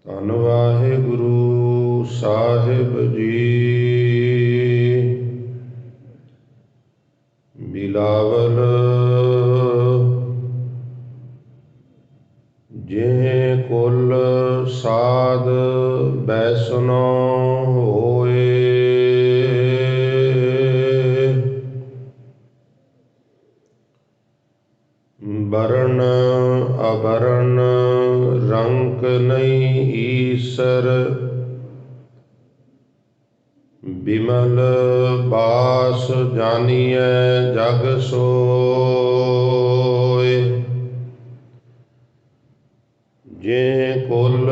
ਧੰਨ ਵਾਹਿਗੁਰੂ ਸਾਹਿਬ ਜੀ। ਬਿਲਾਵਲ ਜਿਹ ਕੁਲ ਸਾਧ ਬੈਸਨੋ ਹੋਏ, ਬਰਨ ਅਬਰਨ ਰੰਕ ਨਹੀਂ ਈਸਰ, ਬਿਮਲ ਬਾਸ ਜਾਨੀਐ ਜਗ ਸੋਏ। ਜਿਹ ਕੁਲ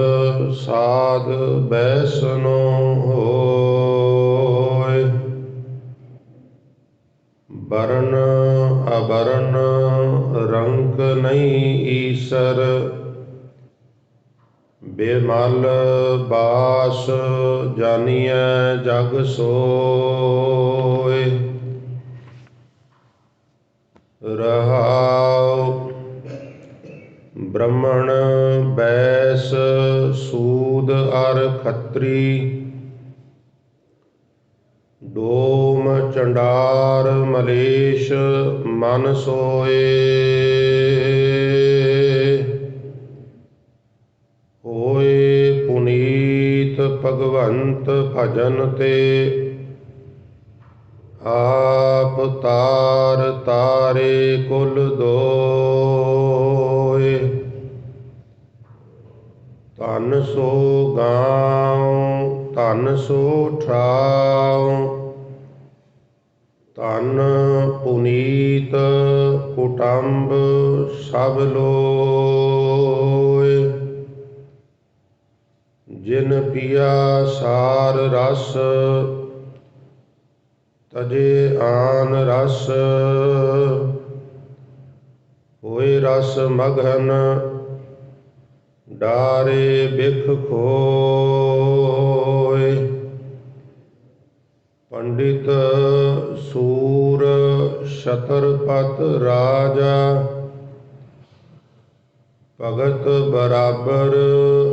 ਸਾਧ ਬੈਸਨੋ ਹੋਏ, ਬਰਨ ਅਬਰਨ ਰੰਕ ਨਹੀਂ ਈਸਰ, ਬਿਮਲ ਬਾਸ ਜਾਨੀਐ ਜਗ ਸੋਏ। ਰਹਾਉ ਬ੍ਰਹਮਣ ਬੈਸ ਸੂਦ ਅਰ ਖੱਤਰੀ, ਡੋਮ ਚੰਡਾਰ ਮਲੇਸ਼ ਮਨ ਸੋਏ। ਹੋਏ ਪੁਨੀਤ ਭਗਵੰਤ ਭਜਨ ਤੇ, ਆਪ ਤਾਰ ਤਾਰੇ ਕੁਲ ਦੋਏ। ਧਨ ਸੋ ਗਾਉ ਧਨ ਸੋ ਠਾਉ, ਧਨ ਪੁਨੀਤ ਕੁਟੰਬ ਸਭ ਲੋਏ। ਜਿਨ ਪੀਆ ਸਾਰ ਰਸ, ਤਜੇ ਆਨ ਰਸ। ਹੋਏ ਰਸ ਮਗਨ, ਡਾਰੇ ਬਿਖ ਖੋਏ। ਪੰਡਿਤ ਸੂਰ ਛਤਰਪਤ ਰਾਜਾ, ਭਗਤ ਬਰਾਬਰ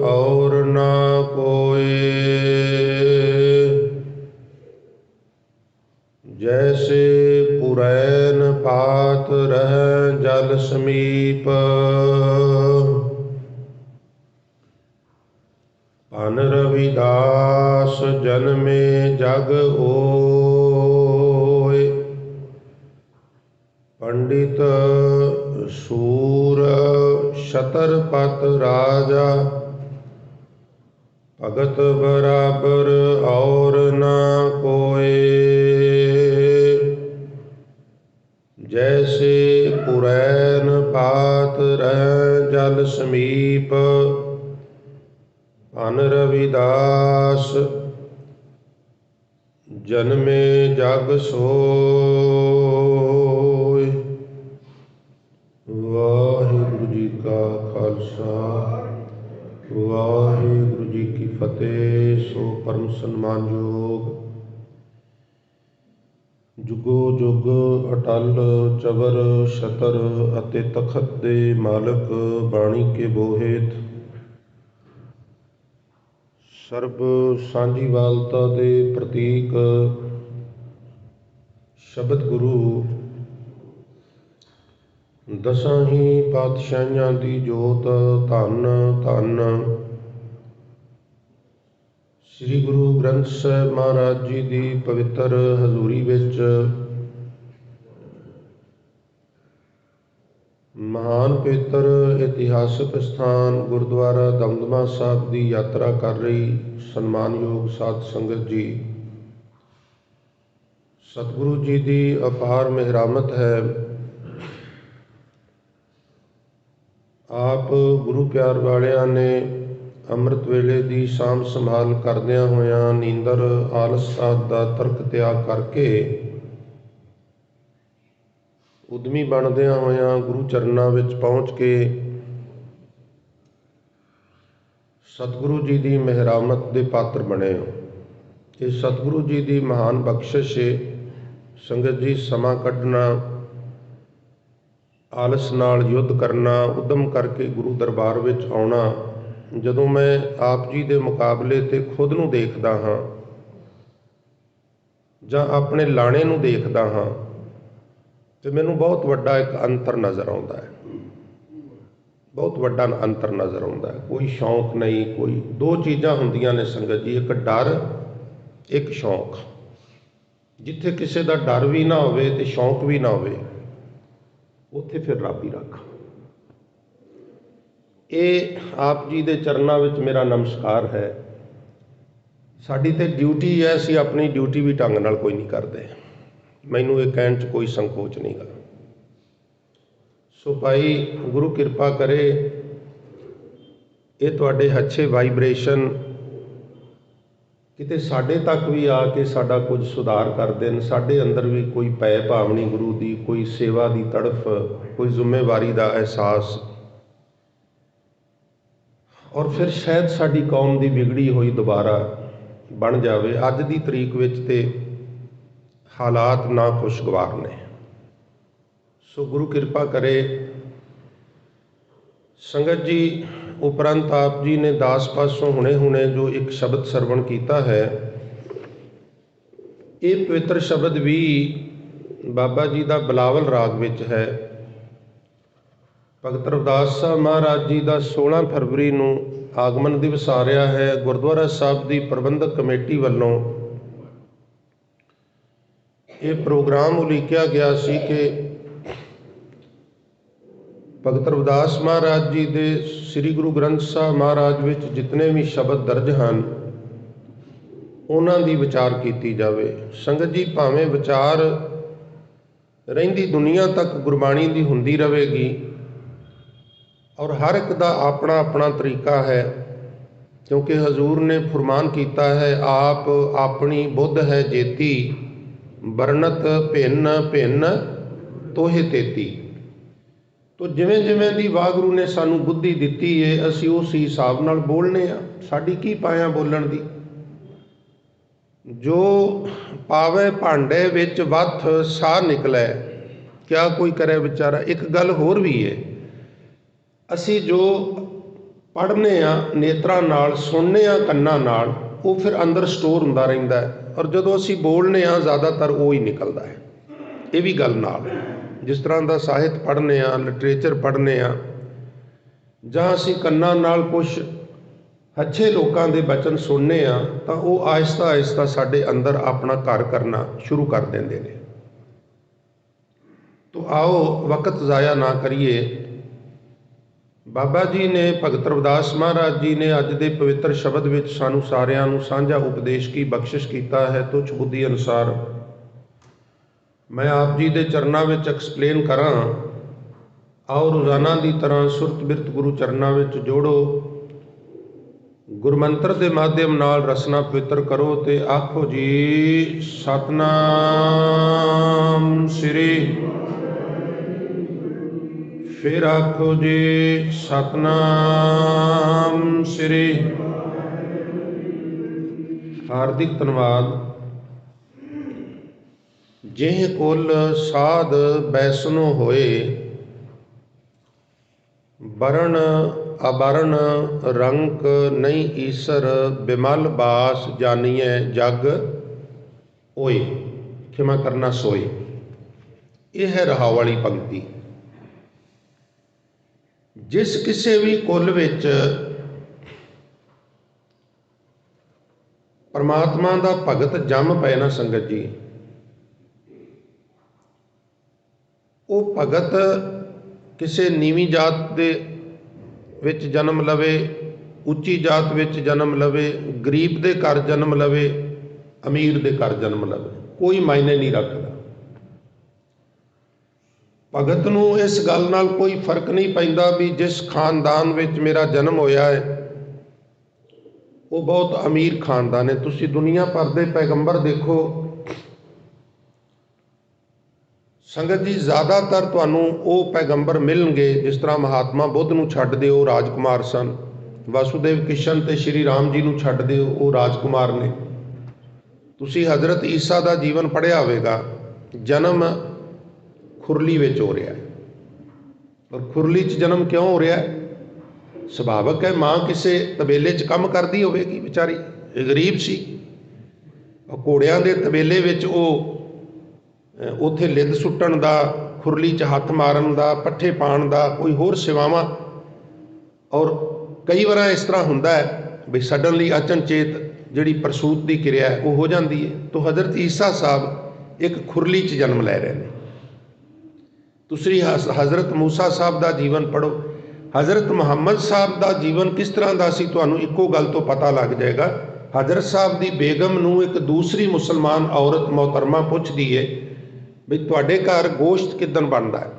ਔਰ ਨਾ ਕੋਏ। ਜੈਸੇ ਪੁਰੈਨ ਪਾਤ ਰਹਿ ਜਲ ਸਮੀਪ, ਭਨ ਰਵਿਦਾਸ ਜਨਮੇ ਜਗ ਓਏ। ਪੰਡਿਤ ਸੂਰ ਛਤਰਪਤ ਰਾਜਾ, ਭਗਤ ਬਰਾਬਰ ਔਰ ਨਾ ਕੋਏ। ਜੈਸੇ ਪੁਰੈਨ ਪਾਤ ਰਹਿ ਜਲ ਸਮੀਪ, ਭਨ ਰਵਿਦਾਸ ਜਨਮੇ ਜਗ ਸੋਏ। ਵਾਹਿਗੁਰੂ ਜੀ ਕਾ ਖਾਲਸਾ, ਵਾਹਿਗੁਰੂ ਜੀ ਕੀ ਫਤਿਹ। ਸੋ ਪਰਮ ਸਨਮਾਨਯੋਗ ਜੁਗੋ ਜੁਗ ਅਟਲ ਚਵਰ ਛਤਰ ਅਤੇ ਤਖਤ ਦੇ ਮਾਲਕ, ਬਾਣੀ ਕੇ ਬੋਹਿਤ, ਸਰਬ ਸਾਂਝੀਵਾਲਤਾ ਦੇ ਪ੍ਰਤੀਕ ਸ਼ਬਦ ਗੁਰੂ, ਦਸਾਂ ਹੀ ਪਾਤਸ਼ਾਹੀਆਂ ਦੀ ਜੋਤ, ਧੰਨ ਧੰਨ ਸ੍ਰੀ ਗੁਰੂ ਗ੍ਰੰਥ ਸਾਹਿਬ ਮਹਾਰਾਜ ਜੀ ਦੀ ਪਵਿੱਤਰ ਹਜ਼ੂਰੀ ਵਿੱਚ ਮਹਾਨ ਪਵਿੱਤਰ ਇਤਿਹਾਸਕ ਸਥਾਨ ਗੁਰਦੁਆਰਾ ਦਮਦਮਾ ਸਾਹਿਬ ਦੀ ਯਾਤਰਾ ਕਰ ਰਹੀ ਸਨਮਾਨਯੋਗ ਸਾਧ ਸੰਗਤ ਜੀ, ਸਤਿਗੁਰੂ ਜੀ ਦੀ ਅਪਾਰ ਮਿਹਰਾਮਤ ਹੈ। ਆਪ ਗੁਰੂ ਪਿਆਰ ਵਾਲਿਆਂ ਨੇ ਅੰਮ੍ਰਿਤ ਵੇਲੇ ਦੀ ਸਾਂਭ ਸੰਭਾਲ ਕਰਦਿਆਂ ਹੋਇਆਂ ਨੀਂਦਰ ਆਲਸ ਆਦਿ ਦਾ ਤਰਕ ਤਿਆਗ ਕਰਕੇ, ਉਦਮੀ ਬਣਦਿਆਂ ਹੋਇਆਂ ਗੁਰੂ ਚਰਨਾਂ ਵਿੱਚ ਪਹੁੰਚ ਕੇ ਸਤਿਗੁਰੂ ਜੀ ਦੀ ਮਿਹਰਾਮਤ ਦੇ ਪਾਤਰ ਬਣੇ ਹੋ। ਇਹ ਸਤਿਗੁਰੂ ਜੀ ਦੀ ਮਹਾਨ ਬਖਸ਼ਿਸ਼ ਹੈ। ਸੰਗਤ ਜੀ, ਸਮਾਂ ਕੱਢਣਾ, ਆਲਸ ਨਾਲ ਯੁੱਧ ਕਰਨਾ, ਉਦਮ ਕਰਕੇ ਗੁਰੂ ਦਰਬਾਰ ਵਿੱਚ ਆਉਣਾ, ਜਦੋਂ ਮੈਂ ਆਪ ਜੀ ਦੇ ਮੁਕਾਬਲੇ ਤੇ ਖੁਦ ਨੂੰ ਦੇਖਦਾ ਹਾਂ ਜਾਂ ਆਪਣੇ ਲਾਣੇ ਨੂੰ ਦੇਖਦਾ ਹਾਂ ਤੇ ਮੈਨੂੰ ਬਹੁਤ ਵੱਡਾ ਇੱਕ ਅੰਤਰ ਨਜ਼ਰ ਆਉਂਦਾ ਹੈ, ਬਹੁਤ ਵੱਡਾ ਅੰਤਰ ਨਜ਼ਰ ਆਉਂਦਾ ਹੈ। ਕੋਈ ਸ਼ੌਂਕ ਨਹੀਂ, ਕੋਈ ਦੋ ਚੀਜ਼ਾਂ ਹੁੰਦੀਆਂ ਨੇ ਸੰਗਤ ਜੀ, ਇੱਕ ਡਰ, ਇੱਕ ਸ਼ੌਂਕ। ਜਿੱਥੇ ਕਿਸੇ ਦਾ ਡਰ ਵੀ ਨਾ ਹੋਵੇ ਤੇ ਸ਼ੌਂਕ ਵੀ ਨਾ ਹੋਵੇ, ਉੱਥੇ ਫਿਰ ਰੱਬ ਹੀ ਰੱਖ। ਇਹ ਆਪ ਜੀ ਦੇ ਚਰਨਾਂ ਵਿੱਚ ਮੇਰਾ ਨਮਸਕਾਰ ਹੈ। ਸਾਡੀ ਤੇ ਡਿਊਟੀ ਹੈ, ਅਸੀਂ ਆਪਣੀ ਡਿਊਟੀ ਵੀ ਢੰਗ ਨਾਲ ਕੋਈ ਨਹੀਂ ਕਰਦੇ। ਮੈਨੂੰ ਇਹ ਕਹਿਣ 'ਚ ਕੋਈ ਸੰਕੋਚ ਨਹੀਂ ਗਾ। ਸੋ ਭਾਈ ਗੁਰੂ ਕਿਰਪਾ ਕਰੇ, ਇਹ ਤੁਹਾਡੇ ਅੱਛੇ ਵਾਈਬ੍ਰੇਸ਼ਨ ਕਿਤੇ ਸਾਡੇ ਤੱਕ ਵੀ ਆ ਕੇ ਸਾਡਾ ਕੁਝ ਸੁਧਾਰ ਕਰ ਦੇਣ, ਸਾਡੇ ਅੰਦਰ ਵੀ ਕੋਈ ਭੈ ਭਾਵਨੀ ਗੁਰੂ ਦੀ, ਕੋਈ ਸੇਵਾ ਦੀ ਤੜਫ, ਕੋਈ ਜ਼ਿੰਮੇਵਾਰੀ ਦਾ ਅਹਿਸਾਸ, ਔਰ ਫਿਰ ਸ਼ਾਇਦ ਸਾਡੀ ਕੌਮ ਦੀ ਵਿਗੜੀ ਹੋਈ ਦੁਬਾਰਾ ਬਣ ਜਾਵੇ। ਅੱਜ ਦੀ ਤਰੀਕ ਵਿੱਚ ਤੇ ਹਾਲਾਤ ਨਾ ਖੁਸ਼ਗਵਾਰ ਨੇ। ਸੋ ਗੁਰੂ ਕਿਰਪਾ ਕਰੇ। ਸੰਗਤ ਜੀ, ਉਪਰੰਤ ਆਪ ਜੀ ਨੇ ਦਾਸ ਪਾਸੋਂ ਹੁਣੇ ਜੋ ਇੱਕ ਸ਼ਬਦ ਸਰਵਣ ਕੀਤਾ ਹੈ, ਇਹ ਪਵਿੱਤਰ ਸ਼ਬਦ ਵੀ ਬਾਬਾ ਜੀ ਦਾ ਬਿਲਾਵਲ ਰਾਗ ਵਿੱਚ ਹੈ। ਭਗਤ ਰਵਿਦਾਸ ਸਾਹਿਬ ਮਹਾਰਾਜ ਜੀ ਦਾ 16 ਫਰਵਰੀ ਨੂੰ ਆਗਮਨ ਦਿਵਸ ਆ ਰਿਹਾ ਹੈ। ਗੁਰਦੁਆਰਾ ਸਾਹਿਬ ਦੀ ਪ੍ਰਬੰਧਕ ਕਮੇਟੀ ਵੱਲੋਂ ਇਹ ਪ੍ਰੋਗਰਾਮ ਉਲੀਕਿਆ ਗਿਆ ਸੀ ਕਿ ਭਗਤ ਰਵਿਦਾਸ ਮਹਾਰਾਜ ਜੀ ਦੇ ਸ੍ਰੀ ਗੁਰੂ ਗ੍ਰੰਥ ਸਾਹਿਬ ਮਹਾਰਾਜ ਵਿੱਚ ਜਿਤਨੇ ਵੀ ਸ਼ਬਦ ਦਰਜ ਹਨ, ਉਹਨਾਂ ਦੀ ਵਿਚਾਰ ਕੀਤੀ ਜਾਵੇ। ਸੰਗਤ ਜੀ, ਭਾਵੇਂ ਵਿਚਾਰ ਰਹਿੰਦੀ ਦੁਨੀਆ ਤੱਕ ਗੁਰਬਾਣੀ ਦੀ ਹੁੰਦੀ ਰਹੇਗੀ, ਔਰ ਹਰ ਇੱਕ ਦਾ ਆਪਣਾ ਆਪਣਾ ਤਰੀਕਾ ਹੈ, ਕਿਉਂਕਿ ਹਜ਼ੂਰ ਨੇ ਫੁਰਮਾਨ ਕੀਤਾ ਹੈ, ਆਪ ਆਪਣੀ ਬੁੱਧ ਹੈ ਜੇਤੀ, ਵਰਣਤ ਭਿੰਨ ਭਿੰਨ ਤੋਹੇ ਤੇਤੀ। ਤੋ ਜਿਵੇਂ ਜਿਵੇਂ ਦੀ ਵਾਹਿਗੁਰੂ ਨੇ ਸਾਨੂੰ ਬੁੱਧੀ ਦਿੱਤੀ ਹੈ, ਅਸੀਂ ਉਸ ਹਿਸਾਬ ਨਾਲ ਬੋਲਨੇ ਆ। ਸਾਡੀ ਕੀ ਪਾਇਆ ਬੋਲਣ ਦੀ। ਜੋ ਪਾਵੇ ਭਾਂਡੇ ਵਿੱਚ ਵੱਥ ਸਾਹ ਨਿਕਲੇ, ਕਿਆ ਕੋਈ ਕਰੇ ਵਿਚਾਰਾ। ਇੱਕ ਗੱਲ ਹੋਰ ਵੀ ਹੈ, ਅਸੀਂ ਜੋ ਪੜ੍ਹਨੇ ਆ ਨੇਤਰਾਂ ਨਾਲ, ਸੁਣਨੇ ਆ ਕੰਨਾਂ ਨਾਲ, ਉਹ ਫਿਰ ਅੰਦਰ ਸਟੋਰ ਹੁੰਦਾ ਰਹਿੰਦਾ ਹੈ, ਔਰ ਜਦੋਂ ਅਸੀਂ ਬੋਲਨੇ ਆ ਜ਼ਿਆਦਾਤਰ ਉਹ ਹੀ ਨਿਕਲਦਾ ਹੈ। ਇਹ ਵੀ ਗੱਲ ਨਾਲ, ਜਿਸ ਤਰ੍ਹਾਂ ਦਾ ਸਾਹਿਤ ਪੜ੍ਹਨੇ ਆ, ਲਿਟਰੇਚਰ ਪੜ੍ਹਨੇ ਆ, ਜਾਂ ਅਸੀਂ ਕੰਨਾਂ ਨਾਲ ਕੁਛ ਅੱਛੇ ਲੋਕਾਂ ਦੇ ਬਚਨ ਸੁਣਨੇ ਆ, ਤਾਂ ਉਹ ਆਹਿਸਤਾ ਆਹਿਸਤਾ ਸਾਡੇ ਅੰਦਰ ਆਪਣਾ ਘਰ ਕਰਨਾ ਸ਼ੁਰੂ ਕਰ ਦਿੰਦੇ ਨੇ। ਤੋ ਆਓ ਵਕਤ ਜ਼ਾਇਆ ਨਾ ਕਰੀਏ। ਬਾਬਾ ਜੀ ਨੇ, ਭਗਤ ਰਵਿਦਾਸ ਮਹਾਰਾਜ ਜੀ ਨੇ ਅੱਜ ਦੇ ਪਵਿੱਤਰ ਸ਼ਬਦ ਵਿੱਚ ਸਾਨੂੰ ਸਾਰਿਆਂ ਨੂੰ ਸਾਂਝਾ ਉਪਦੇਸ਼ ਕੀ ਬਖਸ਼ਿਸ਼ ਕੀਤਾ ਹੈ। ਤੁੱਛ ਬੁੱਧੀ ਅਨੁਸਾਰ ਮੈਂ ਆਪ ਜੀ ਦੇ ਚਰਨਾਂ ਵਿੱਚ ਐਕਸਪਲੇਨ ਕਰਾਂ। ਆਓ ਰੋਜ਼ਾਨਾ ਦੀ ਤਰ੍ਹਾਂ ਸੁਰਤ ਬਿਰਤ ਗੁਰੂ ਚਰਨਾਂ ਵਿੱਚ ਜੋੜੋ, ਗੁਰਮੰਤਰ ਦੇ ਮਾਧਿਅਮ ਨਾਲ ਰਸਨਾ ਪਵਿੱਤਰ ਕਰੋ ਤੇ ਆਖੋ ਜੀ ਸਤਨਾਮ ਸ੍ਰੀ। ਫਿਰ ਆਖੋ ਜੀ ਸਤਨਾਮ ਸ੍ਰੀ। ਹਾਰਦਿਕ ਧੰਨਵਾਦ। ਜਿਹ ਕੁਲ ਸਾਧ ਬੈਸਨੋ ਹੋਏ, ਬਰਨ ਅਬਰਨ ਰੰਕ ਨਹੀਂ ਈਸਰ, ਬਿਮਲ ਬਾਸ ਜਾਨੀਏ ਜਗ ਓਏ। ਖਿਮਾ ਕਰਨਾ ਸੋਏ। ਇਹ ਹੈ ਰਹਾਉ ਵਾਲੀ ਪੰਕਤੀ। ਜਿਸ ਕਿਸੇ ਵੀ ਕੁਲ ਵਿੱਚ ਪਰਮਾਤਮਾ ਦਾ ਭਗਤ ਜੰਮ ਪਏ ਨਾ ਸੰਗਤ ਜੀ, ਉਹ ਭਗਤ ਕਿਸੇ ਨੀਵੀਂ ਜਾਤ ਦੇ ਵਿੱਚ ਜਨਮ ਲਵੇ, ਉੱਚੀ ਜਾਤ ਵਿੱਚ ਜਨਮ ਲਵੇ, ਗਰੀਬ ਦੇ ਘਰ ਜਨਮ ਲਵੇ, ਅਮੀਰ ਦੇ ਘਰ ਜਨਮ ਲਵੇ, ਕੋਈ ਮਾਇਨੇ ਨਹੀਂ ਰੱਖਦਾ। ਭਗਤ ਨੂੰ ਇਸ ਗੱਲ ਨਾਲ ਕੋਈ ਫਰਕ ਨਹੀਂ ਪੈਂਦਾ ਵੀ ਜਿਸ ਖਾਨਦਾਨ ਵਿੱਚ ਮੇਰਾ ਜਨਮ ਹੋਇਆ ਹੈ ਉਹ ਬਹੁਤ ਅਮੀਰ ਖਾਨਦਾਨ ਹੈ। ਤੁਸੀਂ ਦੁਨੀਆ ਭਰ ਦੇ ਪੈਗੰਬਰ ਦੇਖੋ ਸੰਗਤ ਜੀ, ਜ਼ਿਆਦਾਤਰ ਤੁਹਾਨੂੰ ਉਹ ਪੈਗੰਬਰ ਮਿਲਣਗੇ, ਜਿਸ ਤਰ੍ਹਾਂ ਮਹਾਤਮਾ ਬੁੱਧ ਨੂੰ ਛੱਡ ਦਿਓ, ਰਾਜਕੁਮਾਰ ਸਨ। ਵਾਸੂਦੇਵ ਕਿਸ਼ਨ ਤੇ ਸ਼੍ਰੀ ਰਾਮ ਜੀ ਨੂੰ ਛੱਡ ਦਿਓ, ਉਹ ਰਾਜਕੁਮਾਰ ਨੇ। ਤੁਸੀਂ ਹਜ਼ਰਤ ਈਸਾ ਦਾ ਜੀਵਨ ਪੜ੍ਹਿਆ ਹੋਵੇਗਾ। ਜਨਮ ਖੁਰਲੀ ਵਿੱਚ ਹੋ ਰਿਹਾ ਹੈ। ਔਰ ਖੁਰਲੀ 'ਚ ਜਨਮ ਕਿਉਂ ਹੋ ਰਿਹਾ ਹੈ? ਸੁਭਾਵਕ ਹੈ ਮਾਂ ਕਿਸੇ ਤਬੇਲੇ 'ਚ ਕੰਮ ਕਰਦੀ ਹੋਵੇਗੀ ਵਿਚਾਰੀ, ਇਹ ਗਰੀਬ ਸੀ। ਘੋੜਿਆਂ ਦੇ ਤਬੇਲੇ ਵਿੱਚ ਉਹ ਉੱਥੇ ਲਿੱਦ ਸੁੱਟਣ ਦਾ, ਖੁਰਲੀ 'ਚ ਹੱਥ ਮਾਰਨ ਦਾ, ਪੱਠੇ ਪਾਉਣ ਦਾ, ਕੋਈ ਹੋਰ ਸੇਵਾਵਾਂ। ਔਰ ਕਈ ਵਾਰ ਇਸ ਤਰ੍ਹਾਂ ਹੁੰਦਾ ਹੈ ਵੀ ਸਡਨਲੀ ਅਚਨਚੇਤ ਜਿਹੜੀ ਪ੍ਰਸੂਤ ਦੀ ਕਿਰਿਆ ਹੈ ਉਹ ਹੋ ਜਾਂਦੀ ਹੈ। ਤਾਂ ਹਜ਼ਰਤ ਈਸਾ ਸਾਹਿਬ ਇੱਕ ਖੁਰਲੀ 'ਚ ਜਨਮ ਲੈ ਰਹੇ ਨੇ। ਤੁਸੀਂ ਹਜ਼ਰਤ ਮੂਸਾ ਸਾਹਿਬ ਦਾ ਜੀਵਨ ਪੜ੍ਹੋ, ਹਜ਼ਰਤ ਮੁਹੰਮਦ ਸਾਹਿਬ ਦਾ ਜੀਵਨ ਕਿਸ ਤਰ੍ਹਾਂ ਦਾ ਸੀ, ਤੁਹਾਨੂੰ ਇੱਕੋ ਗੱਲ ਤੋਂ ਪਤਾ ਲੱਗ ਜਾਏਗਾ। ਹਜ਼ਰਤ ਸਾਹਿਬ ਦੀ ਬੇਗਮ ਨੂੰ ਇੱਕ ਦੂਸਰੀ ਮੁਸਲਮਾਨ ਔਰਤ ਮੁਹਤਰਮਾ ਪੁੱਛਦੀ ਹੈ ਵੀ ਤੁਹਾਡੇ ਘਰ ਗੋਸ਼ਤ ਕਿੱਦਣ ਬਣਦਾ ਹੈ,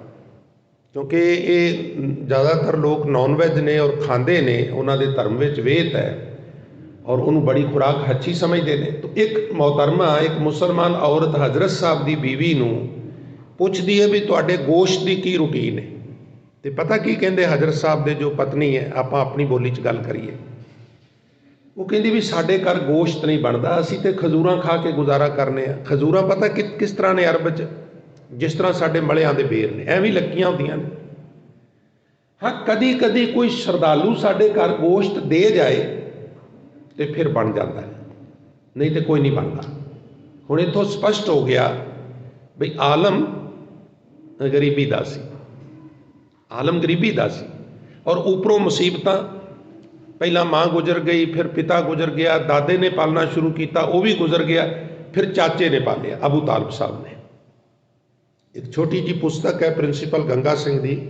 ਕਿਉਂਕਿ ਇਹ ਜ਼ਿਆਦਾਤਰ ਲੋਕ ਨੌਨ ਵੈਜ ਨੇ ਔਰ ਖਾਂਦੇ ਨੇ, ਉਹਨਾਂ ਦੇ ਧਰਮ ਵਿੱਚ ਵੇਦ ਹੈ ਔਰ ਉਹਨੂੰ ਬੜੀ ਖੁਰਾਕ ਅੱਛੀ ਸਮਝਦੇ ਨੇ। ਤਾਂ ਇੱਕ ਮੁਹਤਰਮਾ, ਇੱਕ ਮੁਸਲਮਾਨ ਔਰਤ ਹਜ਼ਰਤ ਸਾਹਿਬ ਦੀ ਬੀਵੀ ਨੂੰ ਪੁੱਛਦੀ ਹੈ ਵੀ ਤੁਹਾਡੇ ਗੋਸ਼ਤ ਦੀ ਕੀ ਰੂਟੀਨ ਹੈ। ਤੇ ਪਤਾ ਕੀ ਕਹਿੰਦੇ ਹਜ਼ਰਤ ਸਾਹਿਬ ਦੇ ਜੋ ਪਤਨੀ ਹੈ, ਆਪਾਂ ਆਪਣੀ ਬੋਲੀ 'ਚ ਗੱਲ ਕਰੀਏ, ਉਹ ਕਹਿੰਦੀ ਵੀ ਸਾਡੇ ਘਰ ਗੋਸ਼ਤ ਨਹੀਂ ਬਣਦਾ, ਅਸੀਂ ਤੇ ਖਜੂਰਾਂ ਖਾ ਕੇ ਗੁਜ਼ਾਰਾ ਕਰਨੇ ਆ। ਖਜੂਰਾਂ ਪਤਾ ਕਿਸ ਤਰ੍ਹਾਂ ਨੇ ਅਰਬ 'ਚ, ਜਿਸ ਤਰ੍ਹਾਂ ਸਾਡੇ ਮਲਿਆਂ ਦੇ ਬੇਰ ਨੇ, ਐਵੇਂ ਲੱਗੀਆਂ ਹੁੰਦੀਆਂ ਨੇ। ਹਾਂ, ਕਦੀ ਕਦੀ ਕੋਈ ਸ਼ਰਧਾਲੂ ਸਾਡੇ ਘਰ ਗੋਸ਼ਤ ਦੇ ਜਾਏ ਤੇ ਫਿਰ ਬਣ ਜਾਂਦਾ ਹੈ, ਨਹੀਂ ਤੇ ਕੋਈ ਨਹੀਂ ਬਣਦਾ। ਹੁਣ ਇੱਥੋਂ ਸਪਸ਼ਟ ਹੋ ਗਿਆ ਬਈ ਆਲਮ ਗਰੀਬੀ ਦਾ ਸੀ, ਆਲਮ ਗਰੀਬੀ ਦਾ ਸੀ। ਔਰ ਉੱਪਰੋਂ ਮੁਸੀਬਤਾਂ, ਪਹਿਲਾਂ ਮਾਂ ਗੁਜ਼ਰ ਗਈ, ਫਿਰ ਪਿਤਾ ਗੁਜ਼ਰ ਗਿਆ, ਦਾਦੇ ਨੇ ਪਾਲਣਾ ਸ਼ੁਰੂ ਕੀਤਾ, ਉਹ ਵੀ ਗੁਜ਼ਰ ਗਿਆ, ਫਿਰ ਚਾਚੇ ਨੇ ਪਾਲਿਆ, ਅਬੂ ਤਾਲਿਬ ਸਾਹਿਬ ਨੇ। ਇੱਕ ਛੋਟੀ ਜਿਹੀ ਪੁਸਤਕ ਹੈ ਪ੍ਰਿੰਸੀਪਲ ਗੰਗਾ ਸਿੰਘ ਦੀ,